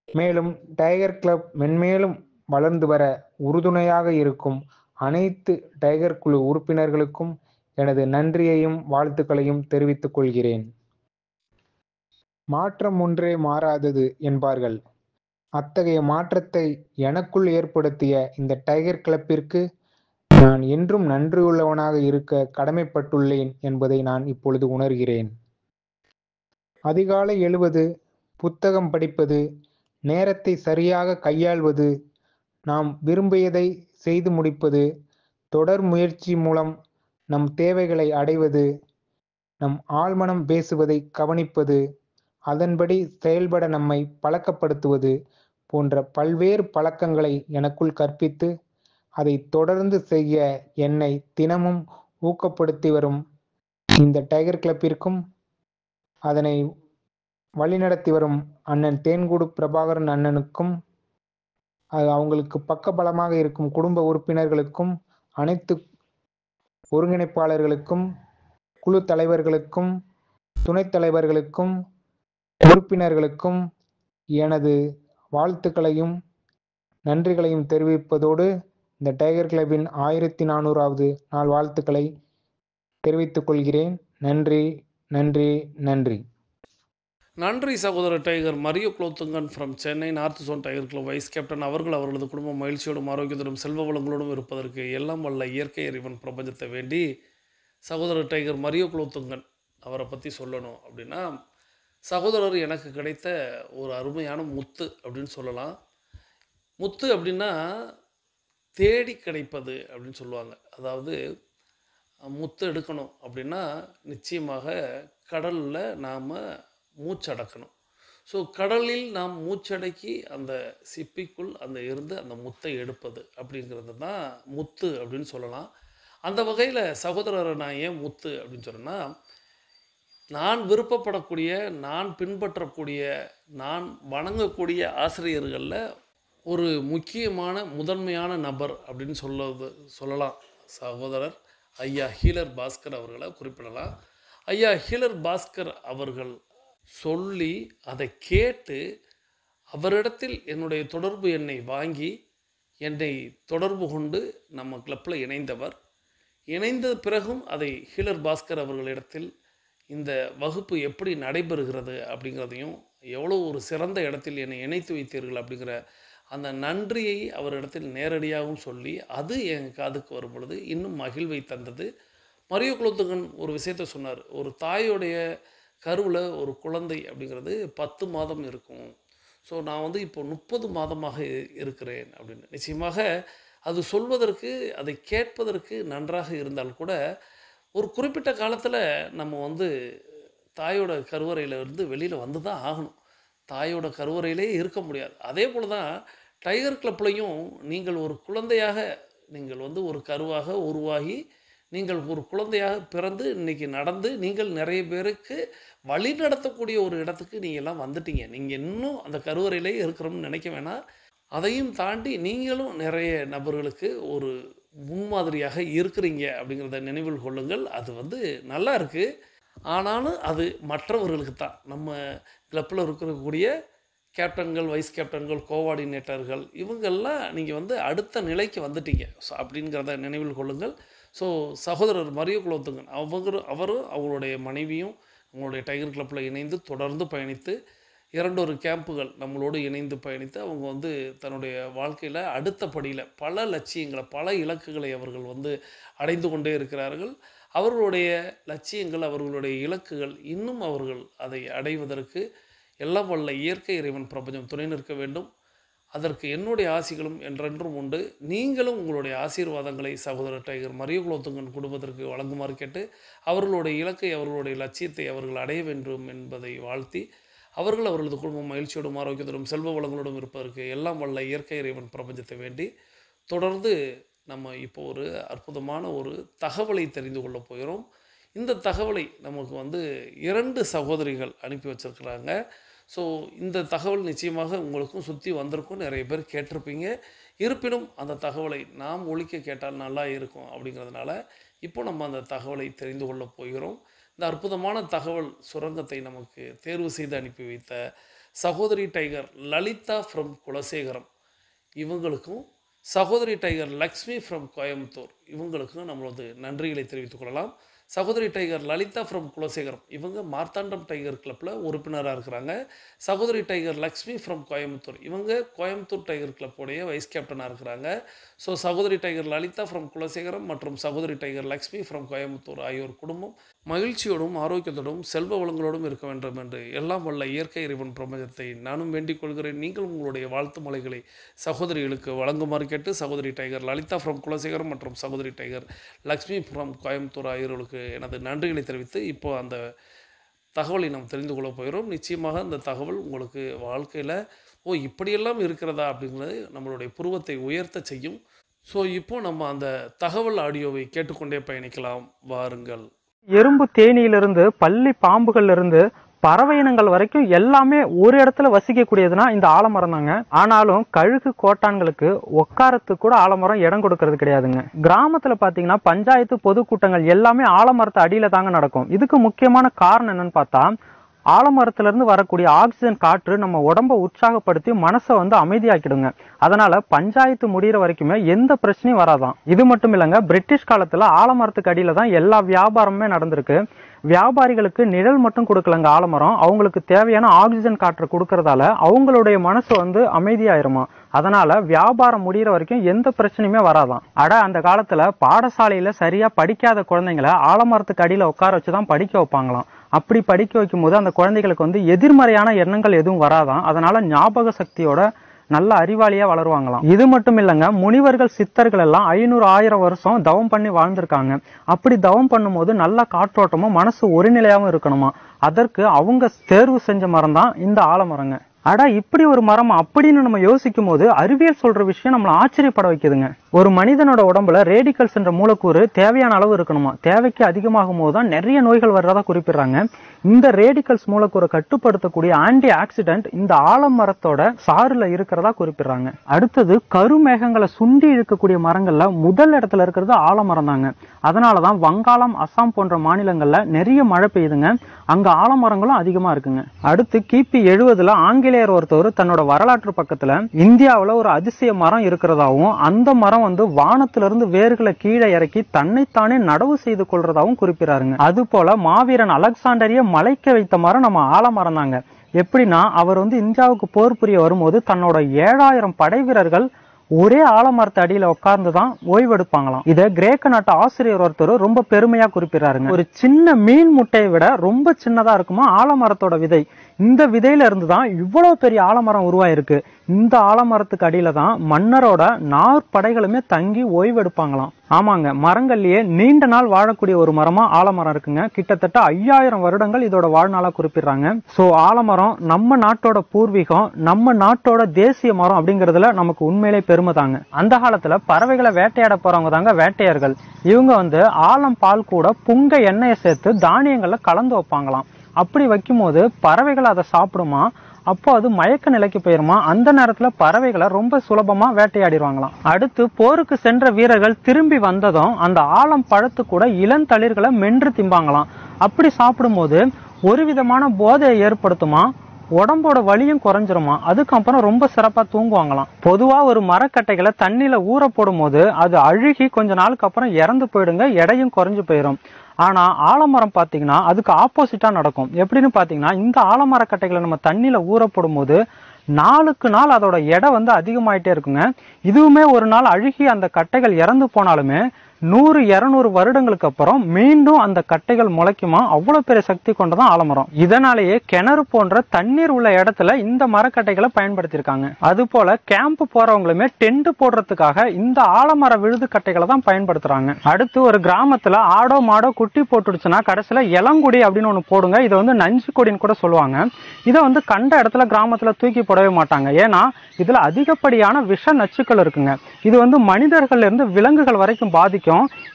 மேலும் டைகர் கிளப் மென்மேலும் வளர்ந்து வர உறுதுணையாக இருக்கும் அனைத்து டைகர் குழு உறுப்பினர்களுக்கும் எனது நன்றியையும் வாழ்த்துக்களையும் தெரிவித்துக் கொள்கிறேன். மாற்றம் ஒன்றே மாறாதது என்பார்கள். அத்தகைய மாற்றத்தை எனக்குள் ஏற்படுத்திய இந்த டைகர் கிளப்பிற்கு நான் என்றும் நன்றியுள்ளவனாக இருக்க கடமைப்பட்டுள்ளேன் என்பதை நான் இப்பொழுது உணர்கிறேன். அதிகாலை எழுவது, புத்தகம் படிப்பது, நேரத்தை சரியாக கையாள்வது, நாம் விரும்பியதை செய்து முடிப்பது, தொடர் முயற்சி மூலம் நம் தேவைகளை அடைவது, நம் ஆழ்மனம் பேசுவதை கவனிப்பது, அதன்படி செயல்பட நம்மை பழக்கப்படுத்துவது போன்ற பல்வேறு பழக்கங்களை எனக்குள் கற்பித்து அதை தொடர்ந்து செய்ய என்னை தினமும் ஊக்கப்படுத்தி வரும் இந்த டைகர் கிளப்பிற்கும், அதனை வழிநடத்தி வரும் அண்ணன் தேன்குடு பிரபாகரன் அண்ணனுக்கும், அவங்களுக்கு பக்கபலமாக இருக்கும் குடும்ப உறுப்பினர்களுக்கும், அனைத்து ஒருங்கிணைப்பாளர்களுக்கும், குழு தலைவர்களுக்கும், துணைத் தலைவர்களுக்கும், உறுப்பினர்களுக்கும் எனது வாழ்த்துக்களையும் நன்றிகளையும் தெரிவிப்பதோடு இந்த டைகர் கிளப்பின் 1400வது நாள் வாழ்த்துக்களை தெரிவித்துக் கொள்கிறேன். நன்றி நன்றி நன்றி. நன்றி சகோதரர் tiger Mario Kulothungan from Chennai north zone tiger club vice captain அவர்கள் அவர்களது குடும்பம் மகிழ்ச்சியோடும் ஆரோக்கியத்தோடும் செல்வ வளங்களோடும் இருப்பதற்கு எல்லாம் வல்ல இயற்கை இறைவன் பிரபஞ்சத்தை வேண்டி சகோதரர் டைகர் மரியோ குலோத்துங்கன் அவரை பற்றி சொல்லணும் அப்படின்னா, சகோதரர் எனக்கு கிடைத்த ஒரு அருமையான முத்து அப்படின்னு சொல்லலாம். முத்து அப்படின்னா தேடி கிடைப்பது அப்படின்னு சொல்லுவாங்க. அதாவது முத்து எடுக்கணும் அப்படின்னா நிச்சயமாக கடலில் நாம் மூச்சடக்கணும். ஸோ கடலில் நாம் மூச்சடக்கி அந்த சிப்பிக்குள் இருந்து அந்த முத்தை எடுப்பது அப்படிங்கிறது தான் முத்து அப்படின்னு சொல்லலாம். அந்த வகையில் சகோதரரை நான் ஏன் முத்து அப்படின்னு சொன்னேன்னா, நான் விருப்பப்படக்கூடிய, நான் பின்பற்றக்கூடிய, நான் வணங்கக்கூடிய ஆசிரியர்களில் ஒரு முக்கியமான முதன்மையான நபர் அப்படின்னு சொல்லலாம். சகோதரர் ஐயா ஹீலர் பாஸ்கர் அவர்களை குறிப்பிடலாம். ஐயா ஹீலர் பாஸ்கர் அவர்கள் சொல்லி அதை கேட்டு அவரிடத்தில் என்னுடைய தொடர்பு எண்ணை வாங்கி என்னை தொடர்பு கொண்டு நம்ம கிளப்பில் இணைந்தவர். இணைந்த பிறகும் அதை ஹீலர் பாஸ்கர் அவர்களிடத்தில் இந்த வகுப்பு எப்படி நடைபெறுகிறது அப்படிங்கிறதையும், எவ்வளோ ஒரு சிறந்த இடத்தில் என்னை இணைத்து வைத்தீர்கள் அப்படிங்கிற அந்த நன்றியை அவரிடத்தில் நேரடியாகவும் சொல்லி, அது என் காதுக்கு வரும் பொழுது இன்னும் மகிழ்வை தந்தது. மரியோ குலோத்துங்கன் ஒரு விஷயத்த சொன்னார். ஒரு தாயோடைய கருவில் ஒரு குழந்தை அப்படிங்கிறது 10 மாதம் இருக்கும். ஸோ நான் இப்போ 30 மாதமாக இருக்கிறேன் அப்படின்னு. நிச்சயமாக அது சொல்வதற்கு, அதை கேட்பதற்கு நன்றாக இருந்தால் கூட, ஒரு குறிப்பிட்ட காலத்தில் நம்ம தாயோட கருவறையில் இருந்து வெளியில் வந்து தான் ஆகணும். தாயோட கருவறையிலே இருக்க முடியாது. அதே போல தான் டைகர் கிளப்லையும் நீங்கள் ஒரு குழந்தையாக நீங்கள் வந்து ஒரு கருவாக உருவாகி நீங்கள் ஒரு குழந்தையாக பிறந்து இன்னைக்கு நடந்து நீங்கள் நிறைய பேருக்கு வழி நடத்தக்கூடிய ஒரு இடத்துக்கு நீங்கள்லாம் வந்துட்டீங்க. நீங்கள் இன்னும் அந்த கருவறையிலே இருக்கிறோம்னு நினைக்க வேணாம். அதையும் தாண்டி நீங்களும் நிறைய நபர்களுக்கு ஒரு முன்மாதிரியாக இருக்கிறீங்க அப்படிங்கிறத நினைவில் கொள்ளுங்கள். அது வந்து நல்லா இருக்குது. ஆனாலும் அது மற்றவர்களுக்கு தான். நம்ம கிளப்பில் இருக்கக்கூடிய கேப்டன்கள், வைஸ் கேப்டன்கள், கோஆர்டினேட்டர்கள் இவங்கெல்லாம் நீங்கள் வந்து அடுத்த நிலைக்கு வந்துட்டீங்க. ஸோ அப்படிங்கிறத நினைவில் கொள்ளுங்கள். ஸோ சகோதரர் மரியோ குலோத்துங்கன் அவரும் அவங்களுடைய மனைவியும் அவங்களுடைய டைகர் கிளப்பில் இணைந்து தொடர்ந்து பயணித்து 2 கேம்புகள் நம்மளோடு இணைந்து பயணித்து அவங்க வந்து தன்னுடைய வாழ்க்கையில் அடுத்த படியில் பல லட்சியங்களை, பல இலக்குகளை அவர்கள் வந்து அடைந்து கொண்டே இருக்கிறார்கள். அவர்களுடைய லட்சியங்கள், அவர்களுடைய இலக்குகள் இன்னும் அவர்கள் அதை அடைவதற்கு எல்லாம் வல்ல இயற்கை இறைவன் பிரபஞ்சம் துணை நிற்க வேண்டும். அதற்கு என்னுடைய ஆசிகளும் என்றென்றும் உண்டு. நீங்களும் உங்களுடைய ஆசீர்வாதங்களை சகோதரர் டைகர் மரியோ குலோத்துங்கன் குடும்பத்திற்கு வழங்குமாறு கேட்டு அவர்களுடைய இலக்கை, அவர்களுடைய லட்சியத்தை அவர்கள் அடைய வேண்டும் என்பதை வாழ்த்தி அவர்களது குடும்பம் மகிழ்ச்சியோடும் ஆரோக்கியத்தோடும் செல்வ வளங்களோடும் இருப்பதற்கு எல்லாம் வல்ல இயற்கை இறைவன் பிரபஞ்சத்தை வேண்டி தொடர்ந்து நம்ம இப்போ ஒரு அற்புதமான ஒரு தகவலை தெரிந்து கொள்ள போகிறோம். இந்த தகவலை நமக்கு வந்து 2 சகோதரிகள் அனுப்பி வச்சிருக்கிறாங்க. ஸோ இந்த தகவல் நிச்சயமாக உங்களுக்கும் சுற்றி வந்திருக்கும், நிறைய பேர் கேட்டிருப்பீங்க. இருப்பினும் அந்த தகவலை நாம் ஒலிக்க கேட்டால் நல்லா இருக்கும் அப்படிங்கிறதுனால இப்போ நம்ம அந்த தகவலை தெரிந்து கொள்ள போகிறோம். இந்த அற்புதமான தகவல் சுரங்கத்தை நமக்கு தேர்வு செய்து அனுப்பி வைத்த சகோதரி டைகர் லலிதா ஃப்ரம் குலசேகரம் இவங்களுக்கும், சகோதரி டைகர் லக்ஷ்மி ஃப்ரம் கோயம்புத்தூர் இவங்களுக்கும் நம்மளது நன்றிகளை தெரிவித்துக் கொள்ளலாம். சகோதரி டைகர் லலிதா ஃப்ரம் குலசேகரம் இவங்க மார்த்தாண்டம் டைகர் கிளப்பில் உறுப்பினராக இருக்கிறாங்க. சகோதரி டைகர் லக்ஷ்மி ஃப்ரம் கோயம்புத்தூர் இவங்க கோயம்புத்தூர் டைகர் கிளப்புடைய வைஸ் கேப்டனாக இருக்கிறாங்க. ஸோ சகோதரி டைகர் லலிதா ஃப்ரம் குலசேகரம் மற்றும் சகோதரி டைகர் லக்ஷ்மி ஃப்ரம் கோயம்புத்தூர் ஆகியோர் குடும்பம் மகிழ்ச்சியோடும் ஆரோக்கியத்தோடும் செல்வ வளங்களோடும் இருக்க வேண்டும் என்று எல்லாம் வல்ல இயற்கை இறைவன் பிரபஞ்சத்தை நானும் வேண்டிக் கொள்கிறேன். நீங்கள் உங்களுடைய வாழ்த்து மலைகளை சகோதரிகளுக்கு வழங்குமாறு கேட்டு சகோதரி டைகர் லலிதா ஃப்ரம் குலசேகரம் மற்றும் சகோதரி டைகர் லக்ஷ்மி ஃப்ரம் கோயம்புத்தூர் ஆகியோர்களுக்கு எனது நன்றிகளை தெரிவித்து இப்போ அந்த தகவலை நாம் தெரிந்து கொள்ள போகிறோம். நிச்சயமாக அந்த தகவல் உங்களுக்கு வாழ்க்கையில் இப்படியெல்லாம் இருக்கிறதா அப்படிங்கிறது நம்மளுடைய புருவத்தை உயர்த்த செய்யும். ஸோ இப்போ நம்ம அந்த தகவல் ஆடியோவை கேட்டுக்கொண்டே பயணிக்கலாம், வாருங்கள். எறும்பு தேனியிலிருந்து பள்ளி பாம்புகள்ல இருந்து பறவை இனங்கள் வரைக்கும் எல்லாமே ஒரு இடத்துல வசிக்கக்கூடியதுன்னா இந்த ஆலமரம் தாங்க. ஆனாலும் கழுகு கோட்டான்களுக்கு உட்காரத்துக்கு கூட ஆலமரம் இடம் கொடுக்கறது கிடையாதுங்க. கிராமத்துல பாத்தீங்கன்னா பஞ்சாயத்து பொதுக்கூட்டங்கள் எல்லாமே ஆலமரத்து அடியில தாங்க நடக்கும். இதுக்கு முக்கியமான காரணம் என்னன்னு பார்த்தா, ஆலமரத்துல இருந்து வரக்கூடிய ஆக்சிஜன் காற்று நம்ம உடம்ப உற்சாகப்படுத்தி மனசை வந்து அமைதியாக்கிடுங்க. அதனால பஞ்சாயத்து முடிகிற வரைக்குமே எந்த பிரச்சனையும் வராதான். இது மட்டும் இல்லைங்க, பிரிட்டிஷ் காலத்துல ஆலமரத்துக்கு அடியில தான் எல்லா வியாபாரமுமே நடந்திருக்கு. வியாபாரிகளுக்கு நிழல் மட்டும் கொடுக்கலங்க ஆலமரம், அவங்களுக்கு தேவையான ஆக்சிஜன் காற்று கொடுக்கறதால அவங்களுடைய மனசு வந்து அமைதியாயிருமா. அதனால வியாபாரம் முடிகிற வரைக்கும் எந்த பிரச்சனையுமே வராதான். அந்த காலத்துல பாடசாலையில சரியா படிக்காத குழந்தைங்களை ஆலமரத்துக்கு அடியில உட்கார வச்சுதான் படிக்க வைப்பாங்களாம். அப்படி படிக்க வைக்கும் போது அந்த குழந்தைகளுக்கு வந்து எதிர்மறையான எண்ணங்கள் எதுவும் வராதான். அதனால ஞாபக சக்தியோட நல்ல அறிவாளியா வளருவாங்களாம். இது மட்டும் இல்லைங்க, முனிவர்கள் சித்தர்கள் எல்லாம் 500-1000 வருஷம் தவம் பண்ணி வாழ்ந்திருக்காங்க. அப்படி தவம் பண்ணும் போது நல்ல காற்றோட்டமும் மனசு ஒருநிலையாவும் இருக்கணுமா. அதற்கு அவங்க தேர்வு செஞ்ச மரம் தான் இந்த ஆலமரங்க. இப்படி ஒரு மரம் அப்படின்னு நம்ம யோசிக்கும் போது அறிவியல் சொல்ற விஷயம் நம்மளை ஆச்சரியப்பட வைக்குதுங்க. ஒரு மனிதனோட உடம்புல ரேடிக்கல்ஸ் என்ற மூலக்கூறு தேவையான அளவு இருக்கணுமா. தேவைக்கு அதிகமாகும் போதுதான் நிறைய நோய்கள் வர்றதா குறிப்பிடுறாங்க. இந்த ரேடிக்கல்ஸ் மூலக்கூறை கட்டுப்படுத்தக்கூடிய ஆன்டி ஆக்சிடென்ட் இந்த ஆலமரத்தோட சாறுல இருக்கிறதா குறிப்பிடுறாங்க. அடுத்தது கருமேகங்களை சுண்டி இழுக்கக்கூடிய மரங்கள்ல முதல் இடத்துல இருக்கிறது ஆலமரம் தாங்க. அதனாலதான் வங்காளம், அசாம் போன்ற மாநிலங்கள்ல நிறைய மழை பெய்யுதுங்க. அங்க ஆலமரங்களும் அதிகமா இருக்குங்க. அடுத்து கிபி 70 ஆங்கிலேயர் ஒருத்தவர் தன்னோட வரலாற்று பக்கத்துல இந்தியாவில ஒரு அதிசய மரம் இருக்கிறதாவும், அந்த மரம் வந்து வானத்திலிருந்து வேர்களை கீழே இறக்கி தன்னைத்தானே நடவு செய்து கொள்றதாவும் குறிப்பிடாருங்க. அது போல மாவீரன் அலெக்சாண்டரிய மலைக்க வைத்த மரம் நம்ம ஆலமரம் தாங்க. எப்படின்னா, அவர் வந்து இந்தியாவுக்கு போர் புரிய வரும்போது தன்னோட 7000 படை வீரர்கள் ஒரே ஆலமரத்து அடியில உட்கார்ந்துதான் ஓய்வெடுப்பாங்களாம். இத கிரேக்க நாட்டு ஆசிரியர் ஒருத்தர் ரொம்ப பெருமையா குறிப்பிடுறாருங்க. ஒரு சின்ன மீன் முட்டையை விட ரொம்ப சின்னதா இருக்குமா ஆலமரத்தோட விதை. இந்த விதையில இருந்து தான் இவ்வளவு பெரிய ஆலமரம் உருவாயிருக்கு. இந்த ஆலமரத்துக்கு அடியில தான் மன்னரோட நாற்படைகளுமே தங்கி ஓய்வெடுப்பாங்களாம். ஆமாங்க, மரங்கள்லயே நீண்ட நாள் வாழக்கூடிய ஒரு மரமா ஆலமரம் இருக்குங்க. கிட்டத்தட்ட 5000 வருடங்கள் இதோட வாழ்நாளா குறிப்பிடுறாங்க. சோ ஆலமரம் நம்ம நாட்டோட பூர்வீகம், நம்ம நாட்டோட தேசிய மரம் அப்படிங்கறதுல நமக்கு உண்மையிலே பெருமை தாங்க. அந்த காலத்துல பறவைகளை வேட்டையாட போறவங்க தாங்க வேட்டையர்கள். இவங்க ஆலம் பால் கூட புங்க எண்ணெயை சேர்த்து தானியங்கள்ல கலந்து வைப்பாங்களாம். அப்படி வைக்கும் போது பறவைகள் அதை சாப்பிடுமா, அப்போ அது மயக்க நிலைக்கு போயிருமா. அந்த நேரத்துல பறவைகளை ரொம்ப சுலபமா வேட்டையாடிடுவாங்களாம். அடுத்து போருக்கு சென்ற வீரர்கள் திரும்பி வந்ததும் அந்த ஆலம் பழத்து கூட இளந்தளிர்களை மென்று திம்பாங்களாம். அப்படி சாப்பிடும் போது ஒரு விதமான போதையை ஏற்படுத்துமா, உடம்போட வலியும் குறைஞ்சிருமா. அதுக்கப்புறம் ரொம்ப சிறப்பா தூங்குவாங்களாம். பொதுவா ஒரு மரக்கட்டைகளை தண்ணியில ஊற போடும் போது அது அழுகி கொஞ்ச நாளுக்கு அப்புறம் இறந்து போயிடுங்க, எடையும் குறைஞ்சு போயிடும். ஆனா ஆலமரம் பாத்தீங்கன்னா அதுக்கு ஆப்போசிட்டா நடக்கும். எப்படின்னு பாத்தீங்கன்னா, இந்த ஆலமரக்கட்டைகளை நம்ம தண்ணியில ஊற போடும் போது நாளுக்கு நாள் அதோட எடை அதிகமாயிட்டே இருக்குங்க. இதுவுமே ஒரு நாள் அழுகி அந்த கட்டைகள் இறந்து போனாலுமே 100-200 வருடங்களுக்கு அப்புறம் மீண்டும் அந்த கட்டைகள் முளைக்குமா. அவ்வளவு பெரிய சக்தி கொண்டதான் ஆலமரம். இதனாலேயே கிணறு போன்ற தண்ணீர் உள்ள இடத்துல இந்த மரக்கட்டைகளை பயன்படுத்தியிருக்காங்க. அது போல கேம்ப் போறவங்களுமே டென்ட் போடுறதுக்காக இந்த ஆலமர விழுது கட்டைகளை தான் பயன்படுத்துறாங்க. அடுத்து ஒரு கிராமத்துல ஆடோ மாடோ குட்டி போட்டுடுச்சுன்னா கடைசியில இளங்குடி அப்படின்னு ஒண்ணு போடுங்க. இதை நஞ்சு கொடின்னு கூட சொல்லுவாங்க. இதை கண்ட இடத்துல கிராமத்துல தூக்கி போடவே மாட்டாங்க. ஏன்னா இதுல அதிகப்படியான விஷ நச்சுக்கள் இருக்குங்க. இது மனிதர்கள் இருந்து விலங்குகள் வரைக்கும் பாதிக்கும்.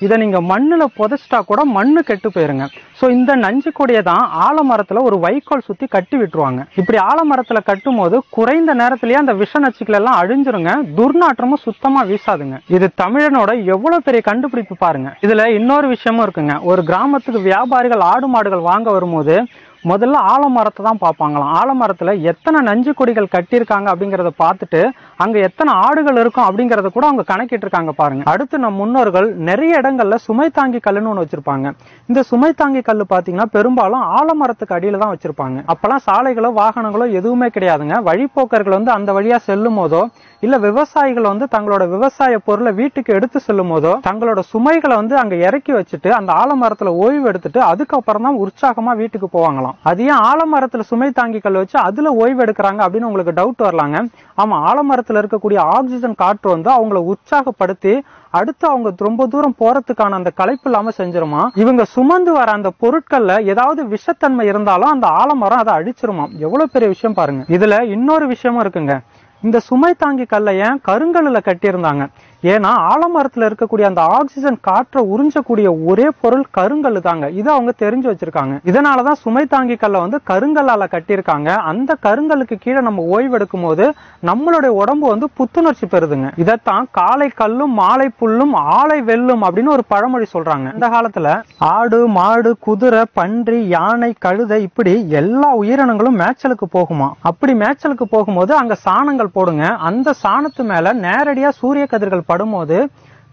இதை நீங்க மண்ணுல புதைச்சிட்டா கூட மண்ணு கெட்டு போயிருங்க. சோ இந்த நஞ்சு கொடியை தான் ஆலமரத்துல ஒரு வைக்கோல் சுத்தி கட்டி விட்டுருவாங்க. இப்படி ஆலமரத்துல கட்டும் போது குறைந்த நேரத்திலேயே அந்த விஷ நச்சுக்கள் எல்லாம் அழிஞ்சிருங்க. துர்நாற்றமும் சுத்தமா வீசாதுங்க. இது தமிழனோட எவ்வளவு பெரிய கண்டுபிடிப்பு பாருங்க. இதுல இன்னொரு விஷயமும் இருக்குங்க. ஒரு கிராமத்துக்கு வியாபாரிகள் ஆடு மாடுகள் வாங்க வரும்போது முதல்ல ஆலமரத்தை தான் பார்ப்பாங்களாம். ஆலமரத்துல எத்தனை நஞ்சு கொடிகள் கட்டியிருக்காங்க அப்படிங்கறத பார்த்துட்டு அங்க எத்தனை ஆடுகள் இருக்கும் அப்படிங்கறத கூட அவங்க கணக்கிட்டு இருக்காங்க பாருங்க. அடுத்து நம் முன்னோர்கள் நிறைய இடங்கள்ல சுமை தாங்கி கல்லுன்னு ஒண்ணு வச்சிருப்பாங்க. இந்த சுமை தாங்கி கல்லு பாத்தீங்கன்னா பெரும்பாலும் ஆலமரத்துக்கு அடியில தான் வச்சிருப்பாங்க. அப்பெல்லாம் சாலைகளோ வாகனங்களோ எதுவுமே கிடையாதுங்க. வழிபோக்கர்கள் அந்த வழியா செல்லும் போதோ இல்ல விவசாயிகள் தங்களோட விவசாய பொருளை வீட்டுக்கு எடுத்து செல்லும் போதோ தங்களோட சுமைகளை அங்க இறக்கி வச்சுட்டு அந்த ஆலமரத்துல ஓய்வு எடுத்துட்டு அதுக்கப்புறம் தான் உற்சாகமா வீட்டுக்கு போவாங்களாம். அது ஏன் ஆலமரத்துல சுமை தாங்கி கல் வச்சு அதுல ஓய்வு எடுக்கிறாங்க அப்படின்னு உங்களுக்கு டவுட் வரலாங்க. ஆமா, ஆலமரத்துல இருக்கக்கூடிய ஆக்சிஜன் காற்று அவங்களை உற்சாகப்படுத்தி அடுத்து அவங்க ரொம்ப தூரம் போறதுக்கான அந்த களைப்பு இல்லாம செஞ்சிருமா. இவங்க சுமந்து வர அந்த பொருட்கள்ல ஏதாவது விஷத்தன்மை இருந்தாலும் அந்த ஆலமரம் அதை அழிச்சிருமா. எவ்வளவு பெரிய விஷயம் பாருங்க. இதுல இன்னொரு விஷயமும் இருக்குங்க. இந்த சுமை தாங்கி கல்லை ஏன் கருங்கல்ல கட்டியிருந்தாங்க? ஏன்னா ஆலமரத்துல இருக்கக்கூடிய அந்த ஆக்சிஜன் காற்றை உறிஞ்சக்கூடிய ஒரே பொருள் கருங்கல் தாங்க. இதை அவங்க தெரிஞ்சு வச்சிருக்காங்க. இதனாலதான் சுமை தாங்கி கல்லை கருங்கல்லால கட்டியிருக்காங்க. அந்த கருங்கலுக்கு கீழே நம்ம ஓய்வெடுக்கும் போது நம்மளுடைய உடம்பு புத்துணர்ச்சி பெறுதுங்க. இதைத்தான் காலை கல்லும் மாலை புல்லும் ஆலை வெல்லும் அப்படின்னு ஒரு பழமொழி சொல்றாங்க. இந்த காலத்துல ஆடு மாடு குதிரை பன்றி யானை கழுதை இப்படி எல்லா உயிரினங்களும் மேய்ச்சலுக்கு போகுமா. அப்படி மேய்ச்சலுக்கு போகும்போது அங்க சாணங்கள் போடுங்க. அந்த சாணத்து மேல நேரடியா சூரிய கதிர்கள் படும்போது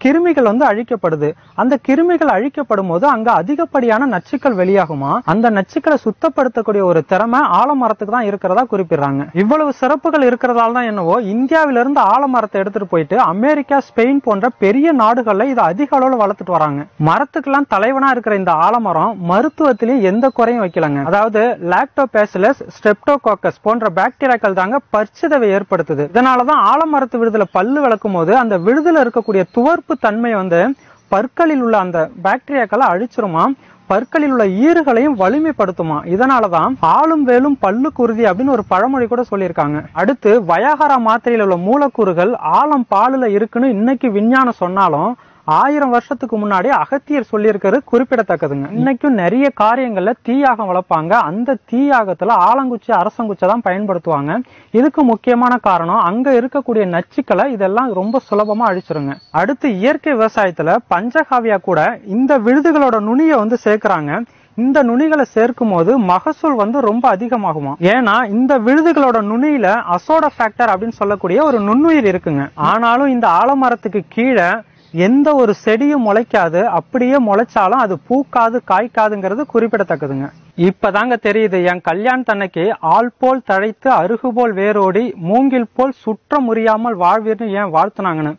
கிருமிகள் அழிக்கப்படுது. அந்த கிருமிகள் அழிக்கப்படும் போது அங்க அதிகப்படியான நச்சுக்கள் வெளியாகுமா. அந்த நச்சுக்களை சுத்தப்படுத்தக்கூடிய ஒரு திறமை ஆலமரத்துக்கு தான் இருக்கிறதா குறிப்பிடுறாங்க. இவ்வளவு சிறப்புகள் இருக்கிறதால தான் என்னவோ இந்தியாவிலிருந்து ஆலமரத்தை எடுத்துட்டு போயிட்டு அமெரிக்கா ஸ்பெயின் போன்ற பெரிய நாடுகள்ல இதை அதிக அளவுல வளர்த்துட்டு வராங்க. மரத்துக்கெல்லாம் தலைவனா இருக்கிற இந்த ஆலமரம் மருத்துவத்திலேயே எந்த குறையும் வைக்கலங்க. அதாவது லாக்டோபேசிலஸ் ஸ்ட்ரெப்டோகாக்கஸ் போன்ற பாக்டீரியாக்கள் தாங்க பற்சிதவை ஏற்படுத்துது. இதனாலதான் ஆலமரத்து விழுதுல பல்லு விளக்கும் போது அந்த விழுதுல இருக்கக்கூடிய துவர்ப்பு தன்மை பற்களில் உள்ள அந்த பாக்டீரியாக்களை அழிச்சிருமா. பற்களில் உள்ள ஈறுகளையும் வலிமைப்படுத்துமா. இதனாலதான் ஆளும் வேலும் பல்லு குருதி அப்படின்னு ஒரு பழமொழி கூட சொல்லியிருக்காங்க. அடுத்து வயாகரா மாத்திரையில் உள்ள மூலக்கூறுகள் ஆலம் பாலுல இருக்குன்னு இன்னைக்கு விஞ்ஞானம் சொன்னாலும் 1000 வருஷத்துக்கு முன்னாடி அகத்தியர் சொல்லியிருக்கிறது குறிப்பிடத்தக்கதுங்க. இன்னைக்கும் நிறைய காரியங்கள்ல தீயாகம் வளர்ப்பாங்க. அந்த தீயாகத்துல ஆலங்குச்சி அரசங்குச்சை தான் பயன்படுத்துவாங்க. இதுக்கு முக்கியமான காரணம் அங்க இருக்கக்கூடிய நச்சுக்களை இதெல்லாம் ரொம்ப சுலபமா அழிச்சிருங்க. அடுத்து இயற்கை விவசாயத்துல பஞ்சகாவியா கூட இந்த விழுதுகளோட நுனியை சேர்க்கிறாங்க. இந்த நுனிகளை சேர்க்கும் போது மகசூல் ரொம்ப அதிகமாகுமா. ஏன்னா இந்த விழுதுகளோட நுனியில அசோடோபாக்டர் அப்படின்னு சொல்லக்கூடிய ஒரு நுண்ணுயிர் இருக்குங்க. ஆனாலும் இந்த ஆலமரத்துக்கு கீழே எந்த ஒரு செடியும் முளைக்காது. அப்படியே முளைச்சாலும் அது பூக்காது காய்க்காதுங்கிறது குறிப்பிடத்தக்கதுங்க. இப்பதாங்க தெரியுது என் கல்யாணத்தன்னைக்கு ஆள் போல் தழைத்து அருகு போல் வேரோடி மூங்கில் போல் சுற்ற முறியாமல் வாழ்வீர்னு ஏன் வாழ்த்துனாங்கன்னு.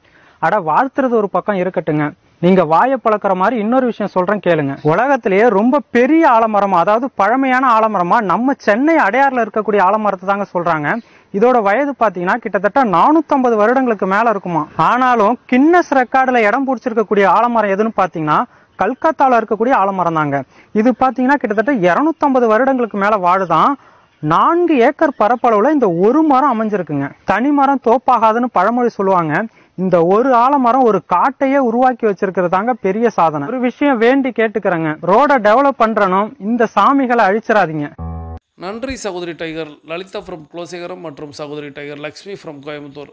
அட வாழ்த்துறது ஒரு பக்கம் இருக்கட்டுங்க, நீங்க வாயை பழக்கிற மாதிரி இன்னொரு விஷயம் சொல்றேன் கேளுங்க. உலகத்திலேயே ரொம்ப பெரிய ஆலமரமா, அதாவது பழமையான ஆலமரமா நம்ம சென்னை அடையாறுல இருக்கக்கூடிய ஆலமரத்தை தாங்க சொல்றாங்க. இதோட வயது பாத்தீங்கன்னா கிட்டத்தட்ட 450 வருடங்களுக்கு மேல இருக்குமா. ஆனாலும் கின்னஸ் ரெக்கார்டுல இடம் பிடிச்சிருக்கக்கூடிய ஆலமரம் எதுன்னு பாத்தீங்கன்னா கல்கத்தால இருக்கக்கூடிய ஆலமரம் தாங்க. இது பாத்தீங்கன்னா கிட்டத்தட்ட 250 வருடங்களுக்கு மேல வாழுதான். 4 ஏக்கர் பரப்பளவுல இந்த ஒரு மரம் அமைஞ்சிருக்குங்க. தனி மரம் தோப்பாகாதுன்னு பழமொழி சொல்லுவாங்க. இந்த ஒரு ஆலமரம் ஒரு காட்டையே உருவாக்கி வச்சிருக்கிறதாங்க பெரிய சாதனை. ஒரு விஷயம் வேண்டி கேட்டுக்கிறேங்க, ரோட டெவலப் பண்றனும் இந்த சாமிகளை அழிச்சிடாதீங்க. நன்றி சகோதரி டைகர் லலிதா ஃப்ரம் குலசேகரம் மற்றும் சகோதரி டைகர் லக்ஷ்மி ஃப்ரம் கோயம்புத்தூர்.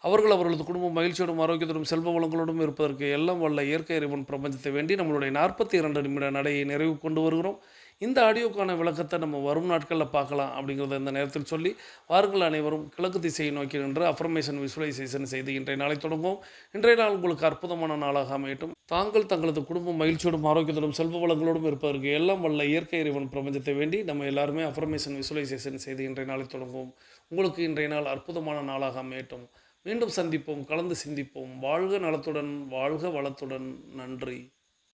அவர்களது குடும்பம் மகிழ்ச்சியோடும் ஆரோக்கியத்தோடும் செல்வ வளங்களோடும் இருப்பதற்கு எல்லாம் வல்ல இயற்கை இறைவன் பிரபஞ்சத்தை வேண்டி நம்மளுடைய 42 நிமிட நடையை நிறைவு கொண்டு வருகிறோம். இந்த ஆடியோக்கான விளக்கத்தை நம்ம வரும் நாட்களில் பார்க்கலாம் அப்படிங்கிறத இந்த நேரத்தில் சொல்லி, வாருங்கள் அனைவரும் கிழக்கு திசையை நோக்கி நின்று அஃபர்மேஷன் விசுவலைசேஷன் செய்து இன்றைய நாளை தொடங்குவோம். இன்றைய நாள் உங்களுக்கு அற்புதமான நாளாக அமையட்டும். தாங்கள் தங்களது குடும்பம் மகிழ்ச்சியோடும் ஆரோக்கியத்தோடும் செல்வ வளங்களோடும் இருப்பதற்கு எல்லாம் வல்ல இயற்கை இறைவன் பிரபஞ்சத்தை வேண்டி நம்ம எல்லாருமே அஃபர்மேஷன் விசுவலைசேஷன் செய்து இன்றைய நாளை தொடங்குவோம். உங்களுக்கு இன்றைய நாள் அற்புதமான நாளாக அமையட்டும். மீண்டும் சந்திப்போம், கலந்து சிந்திப்போம். வாழ்க நலத்துடன், வாழ்க வளத்துடன். நன்றி.